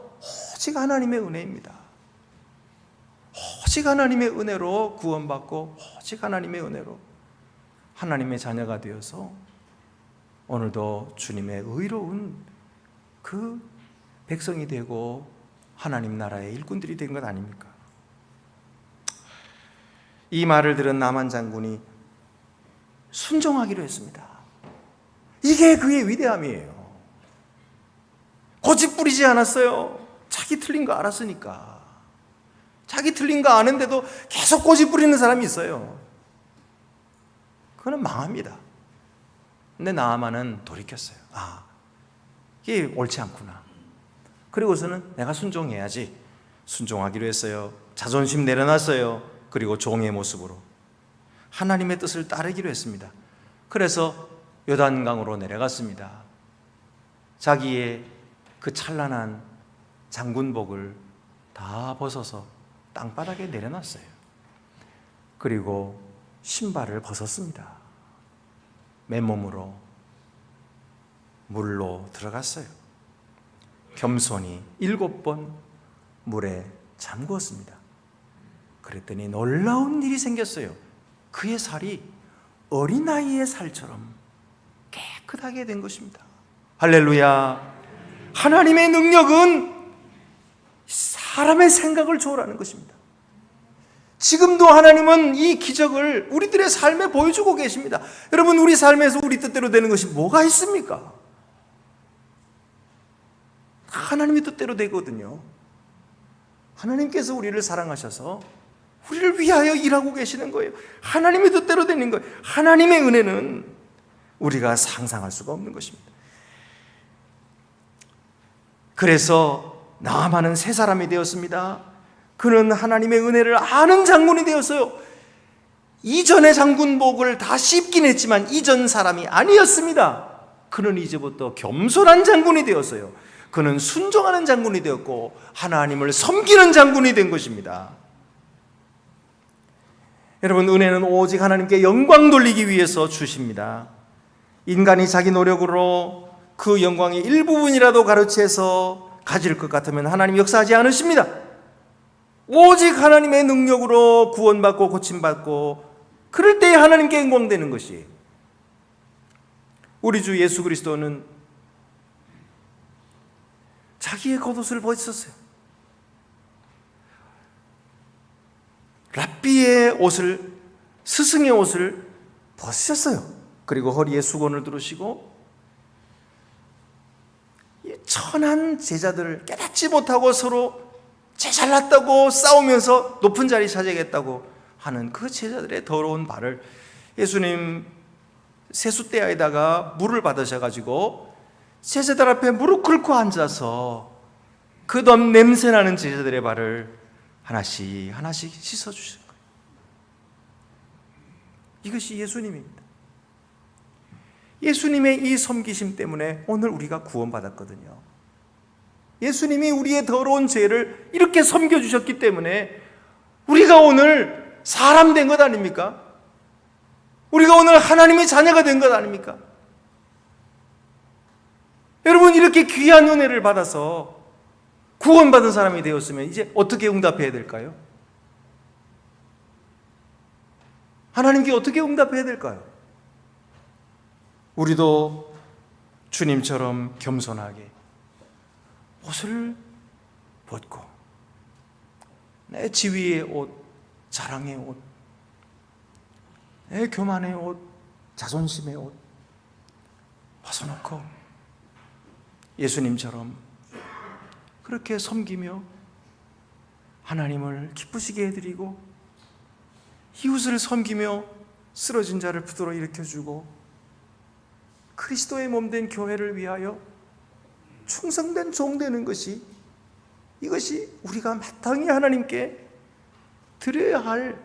오직 하나님의 은혜입니다. 오직 하나님의 은혜로 구원받고 오직 하나님의 은혜로 하나님의 자녀가 되어서 오늘도 주님의 의로운 그 백성이 되고 하나님 나라의 일꾼들이 된 것 아닙니까? 이 말을 들은 나만 장군이 순종하기로 했습니다. 이게 그의 위대함이에요. 고집 부리지 않았어요. 자기 틀린 거 알았으니까. 자기 틀린 거 아는데도 계속 고집 부리는 사람이 있어요. 그거는 망합니다. 근데 나아만은 돌이켰어요. 아, 이게 옳지 않구나. 그리고서는 내가 순종해야지. 순종하기로 했어요. 자존심 내려놨어요. 그리고 종의 모습으로 하나님의 뜻을 따르기로 했습니다. 그래서 요단강으로 내려갔습니다. 자기의 그 찬란한 장군복을 다 벗어서 땅바닥에 내려놨어요. 그리고 신발을 벗었습니다. 맨몸으로 물로 들어갔어요. 겸손히 7번 물에 잠그었습니다. 그랬더니 놀라운 일이 생겼어요. 그의 살이 어린아이의 살처럼 깨끗하게 된 것입니다. 할렐루야. 하나님의 능력은 사람의 생각을 초월하는 것입니다. 지금도 하나님은 이 기적을 우리들의 삶에 보여주고 계십니다. 여러분, 우리 삶에서 우리 뜻대로 되는 것이 뭐가 있습니까? 하나님의 뜻대로 되거든요. 하나님께서 우리를 사랑하셔서 우리를 위하여 일하고 계시는 거예요. 하나님의 뜻대로 되는 거예요. 하나님의 은혜는 우리가 상상할 수가 없는 것입니다. 그래서 나아만은 새 사람이 되었습니다. 그는 하나님의 은혜를 아는 장군이 되었어요. 이전의 장군복을 다 씹긴 했지만 이전 사람이 아니었습니다. 그는 이제부터 겸손한 장군이 되었어요. 그는 순종하는 장군이 되었고 하나님을 섬기는 장군이 된 것입니다. 여러분, 은혜는 오직 하나님께 영광 돌리기 위해서 주십니다. 인간이 자기 노력으로 그 영광의 일부분이라도 가로채서 가질 것 같으면 하나님 역사하지 않으십니다. 오직 하나님의 능력으로 구원받고 고침받고 그럴 때 하나님께 영광되는 것이, 우리 주 예수 그리스도는 자기의 겉옷을 벗었어요. 랍비의 옷을, 스승의 옷을 벗으셨어요. 그리고 허리에 수건을 두르시고 천한 제자들을 깨닫지 못하고 서로 잘났다고 싸우면서 높은 자리 차지하겠다고 하는 그 제자들의 더러운 발을 예수님 세숫대야에다가 물을 받으셔가지고 제자들 앞에 무릎 꿇고 앉아서 그 덤 냄새나는 제자들의 발을 하나씩 하나씩 씻어주신 거예요. 이것이 예수님입니다. 예수님의 이 섬기심 때문에 오늘 우리가 구원받았거든요. 예수님이 우리의 더러운 죄를 이렇게 섬겨주셨기 때문에 우리가 오늘 사람 된 것 아닙니까? 우리가 오늘 하나님의 자녀가 된 것 아닙니까? 여러분, 이렇게 귀한 은혜를 받아서 구원받은 사람이 되었으면 이제 어떻게 응답해야 될까요? 하나님께 어떻게 응답해야 될까요? 우리도 주님처럼 겸손하게 옷을 벗고 내 지위의 옷, 자랑의 옷, 내 교만의 옷, 자존심의 옷 벗어놓고 예수님처럼 그렇게 섬기며 하나님을 기쁘시게 해드리고 이웃을 섬기며 쓰러진 자를 부드러 일으켜주고 그리스도의 몸된 교회를 위하여 충성된 종 되는 것이, 이것이 우리가 마땅히 하나님께 드려야 할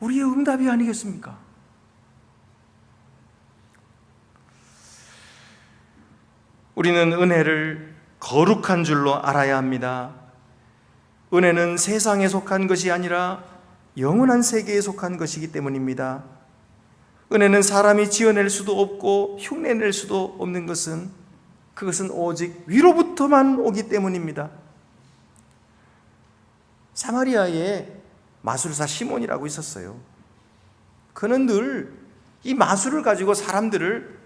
우리의 응답이 아니겠습니까? 우리는 은혜를 거룩한 줄로 알아야 합니다. 은혜는 세상에 속한 것이 아니라 영원한 세계에 속한 것이기 때문입니다. 은혜는 사람이 지어낼 수도 없고 흉내낼 수도 없는 것은, 그것은 오직 위로부터만 오기 때문입니다. 사마리아에 마술사 시몬이라고 있었어요. 그는 늘 이 마술을 가지고 사람들을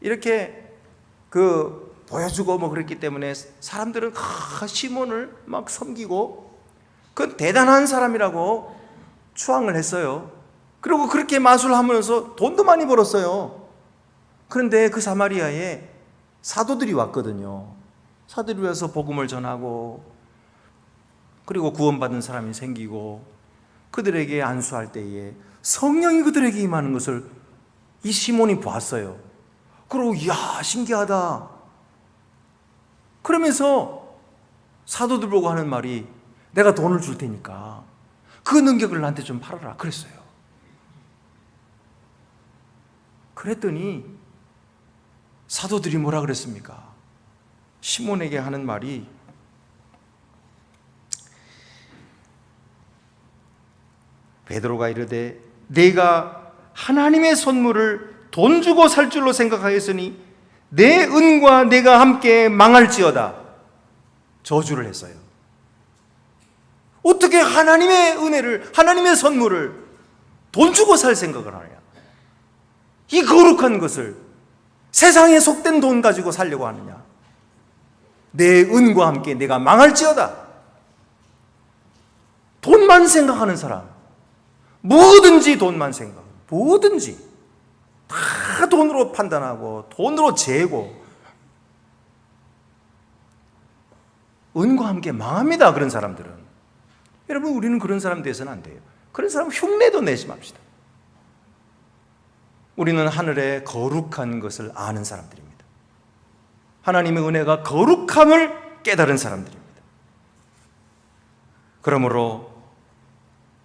이렇게 보여주고 그랬기 때문에 사람들은 시몬을 막 섬기고 그건 대단한 사람이라고 추앙을 했어요. 그리고 그렇게 마술하면서 돈도 많이 벌었어요. 그런데 그 사마리아에 사도들이 왔거든요. 사도들이 와서 복음을 전하고 그리고 구원받은 사람이 생기고 그들에게 안수할 때에 성령이 그들에게 임하는 것을 이 시몬이 봤어요. 그리고 이야, 신기하다. 그러면서 사도들 보고 하는 말이, 내가 돈을 줄 테니까 그 능력을 나한테 좀 팔아라 그랬어요. 그랬더니 사도들이 뭐라 그랬습니까? 시몬에게 하는 말이, 베드로가 이르되 내가 하나님의 선물을 돈 주고 살 줄로 생각하였으니 내 은과 내가 함께 망할지어다. 저주를 했어요. 어떻게 하나님의 은혜를, 하나님의 선물을 돈 주고 살 생각을 하느냐? 이 거룩한 것을 세상에 속된 돈 가지고 살려고 하느냐? 내 은과 함께 내가 망할지어다. 돈만 생각하는 사람, 뭐든지 돈만 생각, 뭐든지 다 돈으로 판단하고 돈으로 재고 은과 함께 망합니다. 그런 사람들은. 여러분, 우리는 그런 사람 돼서는 안 돼요. 그런 사람 흉내도 내지 맙시다. 우리는 하늘의 거룩한 것을 아는 사람들입니다. 하나님의 은혜가 거룩함을 깨달은 사람들입니다. 그러므로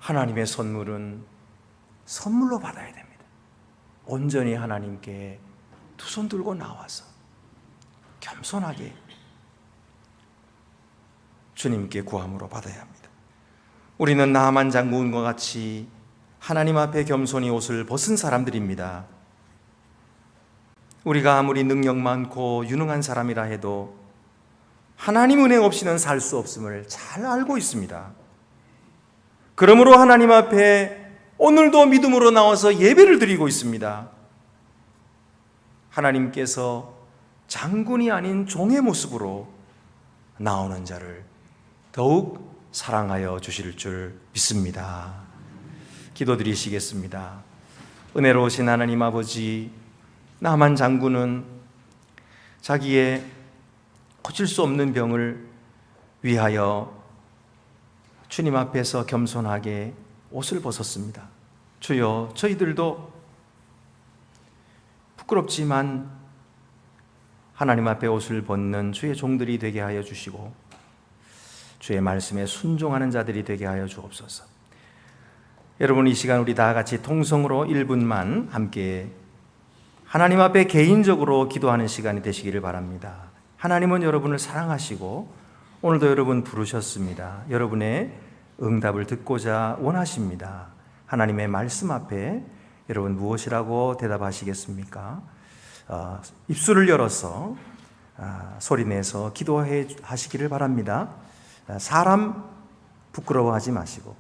하나님의 선물은 선물로 받아야 됩니다. 온전히 하나님께 두 손 들고 나와서 겸손하게 주님께 구함으로 받아야 합니다. 우리는 나만 장군과 같이 하나님 앞에 겸손히 옷을 벗은 사람들입니다. 우리가 아무리 능력 많고 유능한 사람이라 해도 하나님 은혜 없이는 살 수 없음을 잘 알고 있습니다. 그러므로 하나님 앞에 오늘도 믿음으로 나와서 예배를 드리고 있습니다. 하나님께서 장군이 아닌 종의 모습으로 나오는 자를 더욱 사랑하여 주실 줄 믿습니다. 기도드리시겠습니다. 은혜로우신 하나님 아버지, 나만 장군은 자기의 고칠 수 없는 병을 위하여 주님 앞에서 겸손하게 옷을 벗었습니다. 주여, 저희들도 부끄럽지만 하나님 앞에 옷을 벗는 주의 종들이 되게 하여 주시고 주의 말씀에 순종하는 자들이 되게 하여 주옵소서. 여러분, 이 시간 우리 다 같이 통성으로 1분만 함께 하나님 앞에 개인적으로 기도하는 시간이 되시기를 바랍니다. 하나님은 여러분을 사랑하시고 오늘도 여러분 부르셨습니다. 여러분의 응답을 듣고자 원하십니다. 하나님의 말씀 앞에 여러분 무엇이라고 대답하시겠습니까? 입술을 열어서 소리내서 기도하시기를 바랍니다. 사람 부끄러워하지 마시고,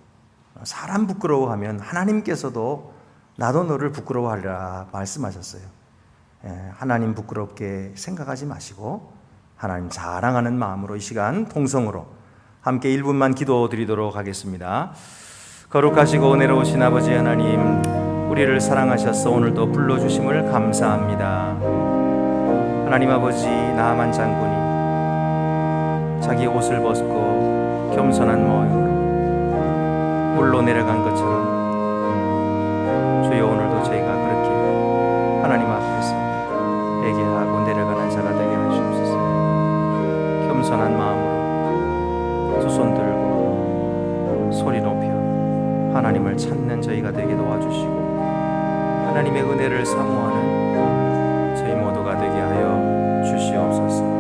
사람 부끄러워하면 하나님께서도 나도 너를 부끄러워하리라 말씀하셨어요. 하나님 부끄럽게 생각하지 마시고 하나님 자랑하는 마음으로 이 시간 통성으로 함께 1분만 기도드리도록 하겠습니다. 거룩하시고 은혜로우신 아버지 하나님, 우리를 사랑하셔서 오늘도 불러주심을 감사합니다. 하나님 아버지, 나만 장군이 자기 옷을 벗고 겸손한 모습으로 물로 내려간 것처럼 주여, 오늘도 저희가 그렇게 하나님 앞에서 회개하고 내려가는 자가 되게 하시옵소서. 겸손한 마음으로 두 손 들고 소리 높여 하나님을 찾는 저희가 되게 도와주시고 하나님의 은혜를 사모하는 저희 모두가 되게 하여 주시옵소서.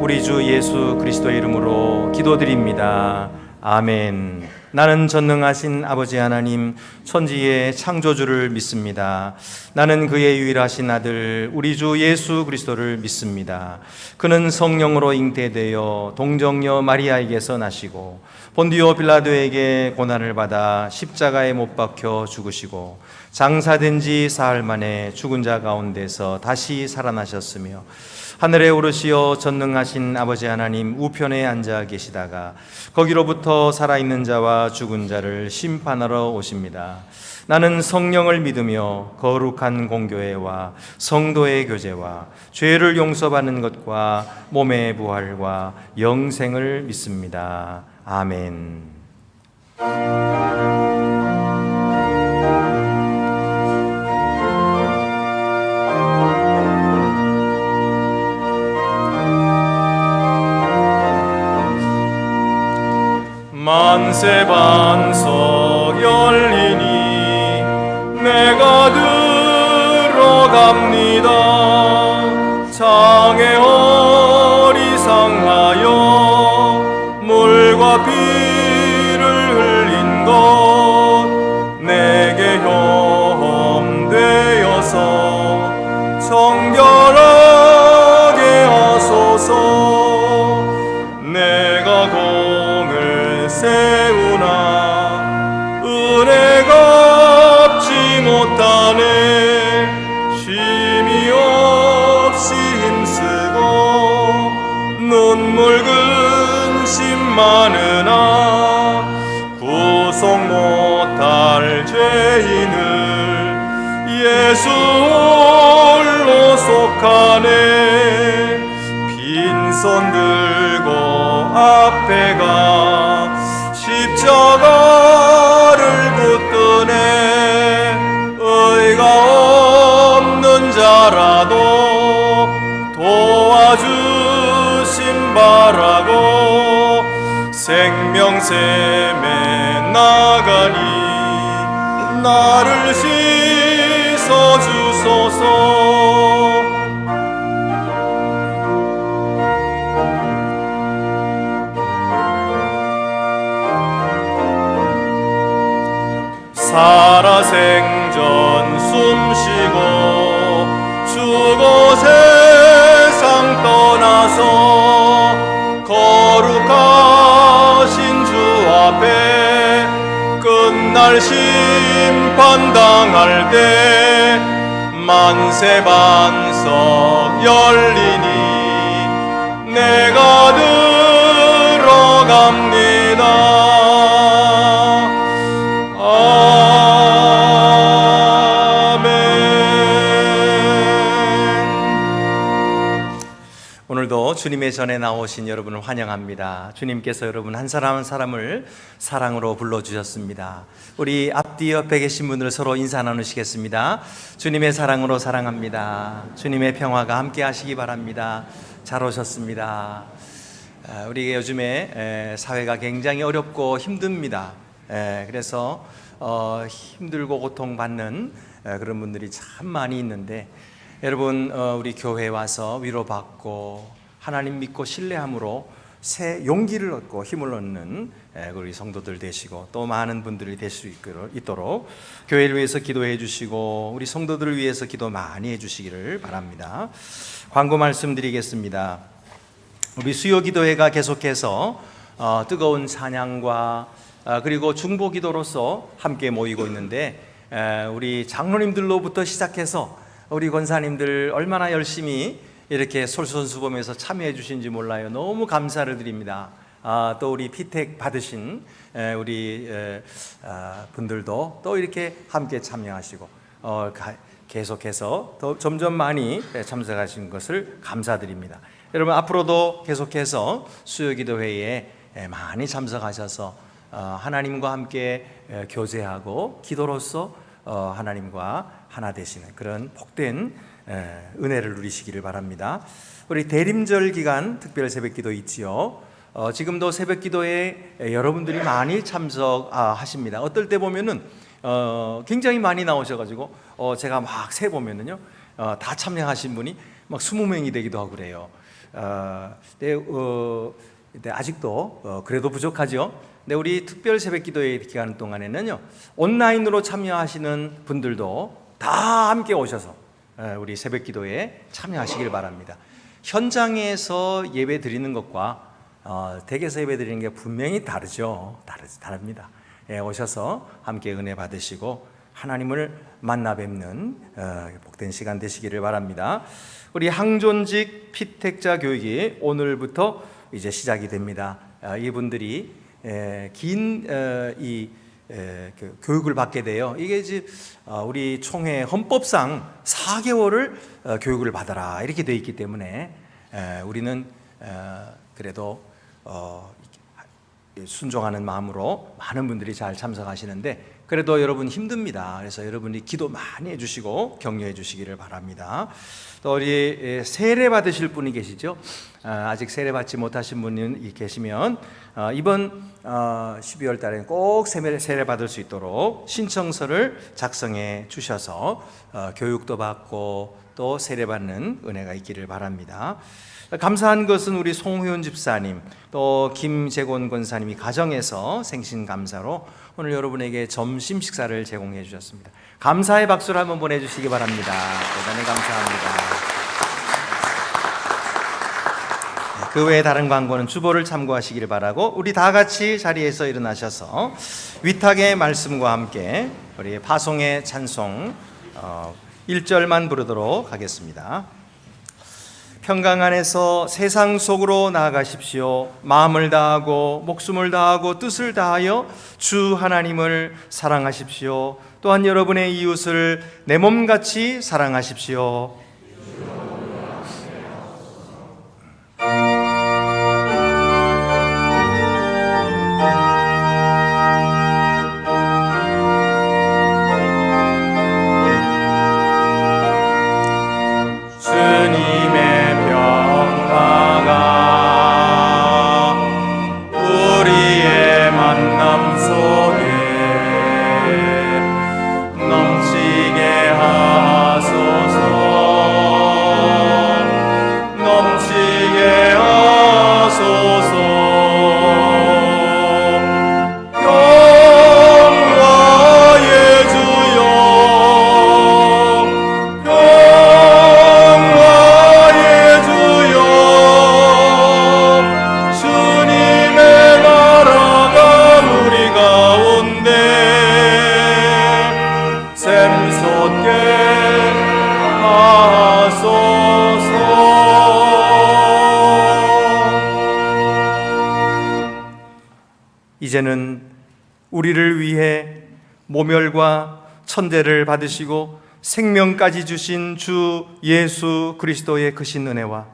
우리 주 예수 그리스도의 이름으로 기도드립니다. 아멘. 나는 전능하신 아버지 하나님, 천지의 창조주를 믿습니다. 나는 그의 유일하신 아들 우리 주 예수 그리스도를 믿습니다. 그는 성령으로 잉태되어 동정녀 마리아에게서 나시고 본디오 빌라도에게 고난을 받아 십자가에 못 박혀 죽으시고 장사된 지 사흘 만에 죽은 자 가운데서 다시 살아나셨으며 하늘에 오르시어 전능하신 아버지 하나님 우편에 앉아 계시다가 거기로부터 살아있는 자와 죽은 자를 심판하러 오십니다. 나는 성령을 믿으며 거룩한 공교회와 성도의 교제와 죄를 용서받는 것과 몸의 부활과 영생을 믿습니다. 아멘. 만세 반석 열리니 내가 들어갑니다. 장애 어리상하여 물과 피를 흘린 것 내게 혐되어서 정결하게 하소서. 내가 많으나 구속 못할 죄인을 예수 홀로 속하네. 빈손 들고 앞에 가 십자가를 붙드네. 의가 없는 자라도 도와주심 바라고 생명샘에 나가니 나를 씻어주소서. 살아생전 숨쉬고 죽어 세상 떠나서 거룩하신 주 앞에 끝날 심판당할 때 만세 반석 열리니 내가 들어갑니다. 오늘도 주님의 전에 나오신 여러분을 환영합니다. 주님께서 여러분 한 사람 한 사람을 사랑으로 불러주셨습니다. 우리 앞뒤 옆에 계신 분들 서로 인사 나누시겠습니다. 주님의 사랑으로 사랑합니다. 주님의 평화가 함께 하시기 바랍니다. 잘 오셨습니다. 우리 요즘에 사회가 굉장히 어렵고 힘듭니다. 그래서 힘들고 고통받는 그런 분들이 참 많이 있는데, 여러분 우리 교회에 와서 위로받고 하나님 믿고 신뢰함으로 새 용기를 얻고 힘을 얻는 우리 성도들 되시고 또 많은 분들이 될 수 있도록 교회를 위해서 기도해 주시고 우리 성도들을 위해서 기도 많이 해 주시기를 바랍니다. 광고 말씀드리겠습니다. 우리 수요기도회가 계속해서 뜨거운 찬양과 그리고 중보기도로서 함께 모이고 있는데, 우리 장로님들로부터 시작해서 우리 권사님들 얼마나 열심히 이렇게 솔선수범해서 참여해 주신지 몰라요. 너무 감사를 드립니다. 또 우리 피택 받으신 우리 분들도 또 이렇게 함께 참여하시고 계속해서 더 점점 많이 참석하신 것을 감사드립니다. 여러분 앞으로도 계속해서 수요기도회에 많이 참석하셔서 하나님과 함께 교제하고 기도로서 하나님과 하나 되시는 그런 복된 은혜를 누리시기를 바랍니다. 우리 대림절 기간 특별 새벽기도 있지요. 지금도 새벽기도에 여러분들이 많이 참석하십니다. 어떨 때 보면은 굉장히 많이 나오셔가지고 제가 막 세 보면은요 다 참여하신 분이 막 20명이 되기도 하고 그래요. 근데 아직도 그래도 부족하죠. 근데 우리 특별 새벽기도회 기간 동안에는요 온라인으로 참여하시는 분들도 다 함께 오셔서 우리 새벽기도에 참여하시길 바랍니다. 현장에서 예배 드리는 것과 댁에서 예배 드리는 게 분명히 다르죠. 다릅니다. 오셔서 함께 은혜 받으시고 하나님을 만나 뵙는 복된 시간 되시기를 바랍니다. 우리 항존직 피택자 교육이 오늘부터 이제 시작이 됩니다. 이분들이 긴 교육을 받게 돼요. 이게 이제 우리 총회 헌법상 4개월을 교육을 받아라 이렇게 되어 있기 때문에 우리는 그래도 순종하는 마음으로 많은 분들이 잘 참석하시는데, 그래도 여러분 힘듭니다. 그래서 여러분이 기도 많이 해주시고 격려해 주시기를 바랍니다. 또 우리 세례 받으실 분이 계시죠? 아직 세례 받지 못하신 분이 계시면 이번 12월 달에 꼭 세례 받을 수 있도록 신청서를 작성해 주셔서 교육도 받고 또 세례 받는 은혜가 있기를 바랍니다. 감사한 것은 우리 송효연 집사님 또 김재곤 권사님이 가정에서 생신 감사로 오늘 여러분에게 점심 식사를 제공해 주셨습니다. 감사의 박수를 한번 보내주시기 바랍니다. 대단히 감사합니다. 그 외에 다른 광고는 주보를 참고하시기를 바라고, 우리 다 같이 자리에서 일어나셔서 위탁의 말씀과 함께 우리 파송의 찬송 1절만 부르도록 하겠습니다. 평강 안에서 세상 속으로 나아가십시오. 마음을 다하고 목숨을 다하고 뜻을 다하여 주 하나님을 사랑하십시오. 또한 여러분의 이웃을 내 몸같이 사랑하십시오. 주님의 평화가 우리의 만남 속에 넘치게 하소서. 넘치게 하소서. 평화의 주여, 평화의 주여, 주님의 나라가 우리 가운데 샘솟게 하소서. 이제는 우리를 위해 모멸과 천대를 받으시고 생명까지 주신 주 예수 그리스도의 크신 은혜와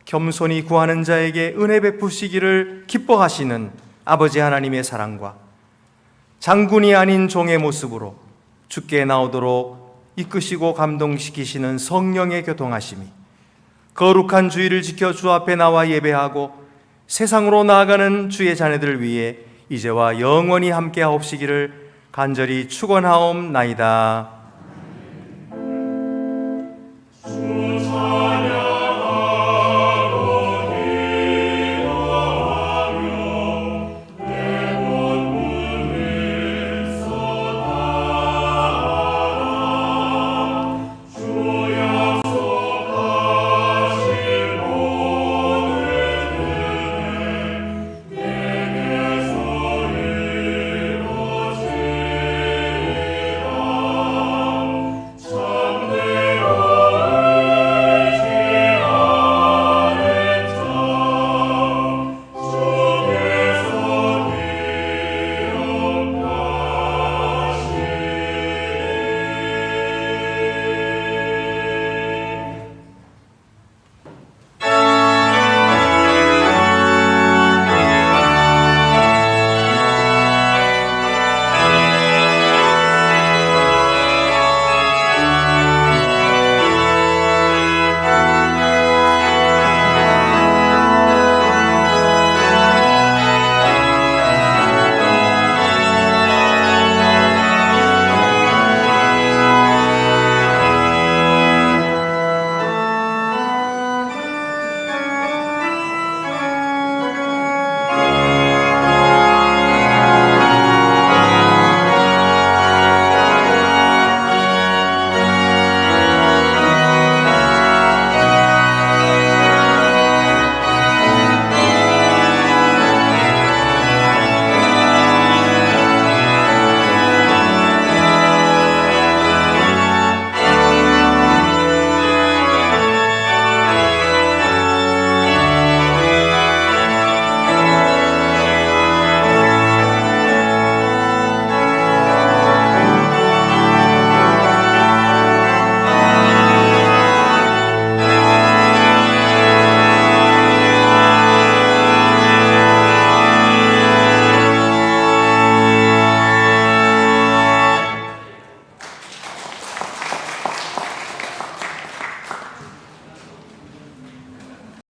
겸손히 구하는 자에게 은혜 베푸시기를 기뻐하시는 아버지 하나님의 사랑과 장군이 아닌 종의 모습으로 주께 나오도록 이끄시고 감동시키시는 성령의 교통하심이 거룩한 주일을 지켜 주 앞에 나와 예배하고 세상으로 나아가는 주의 자녀들을 위해 이제와 영원히 함께하옵시기를 간절히 축원하옵나이다.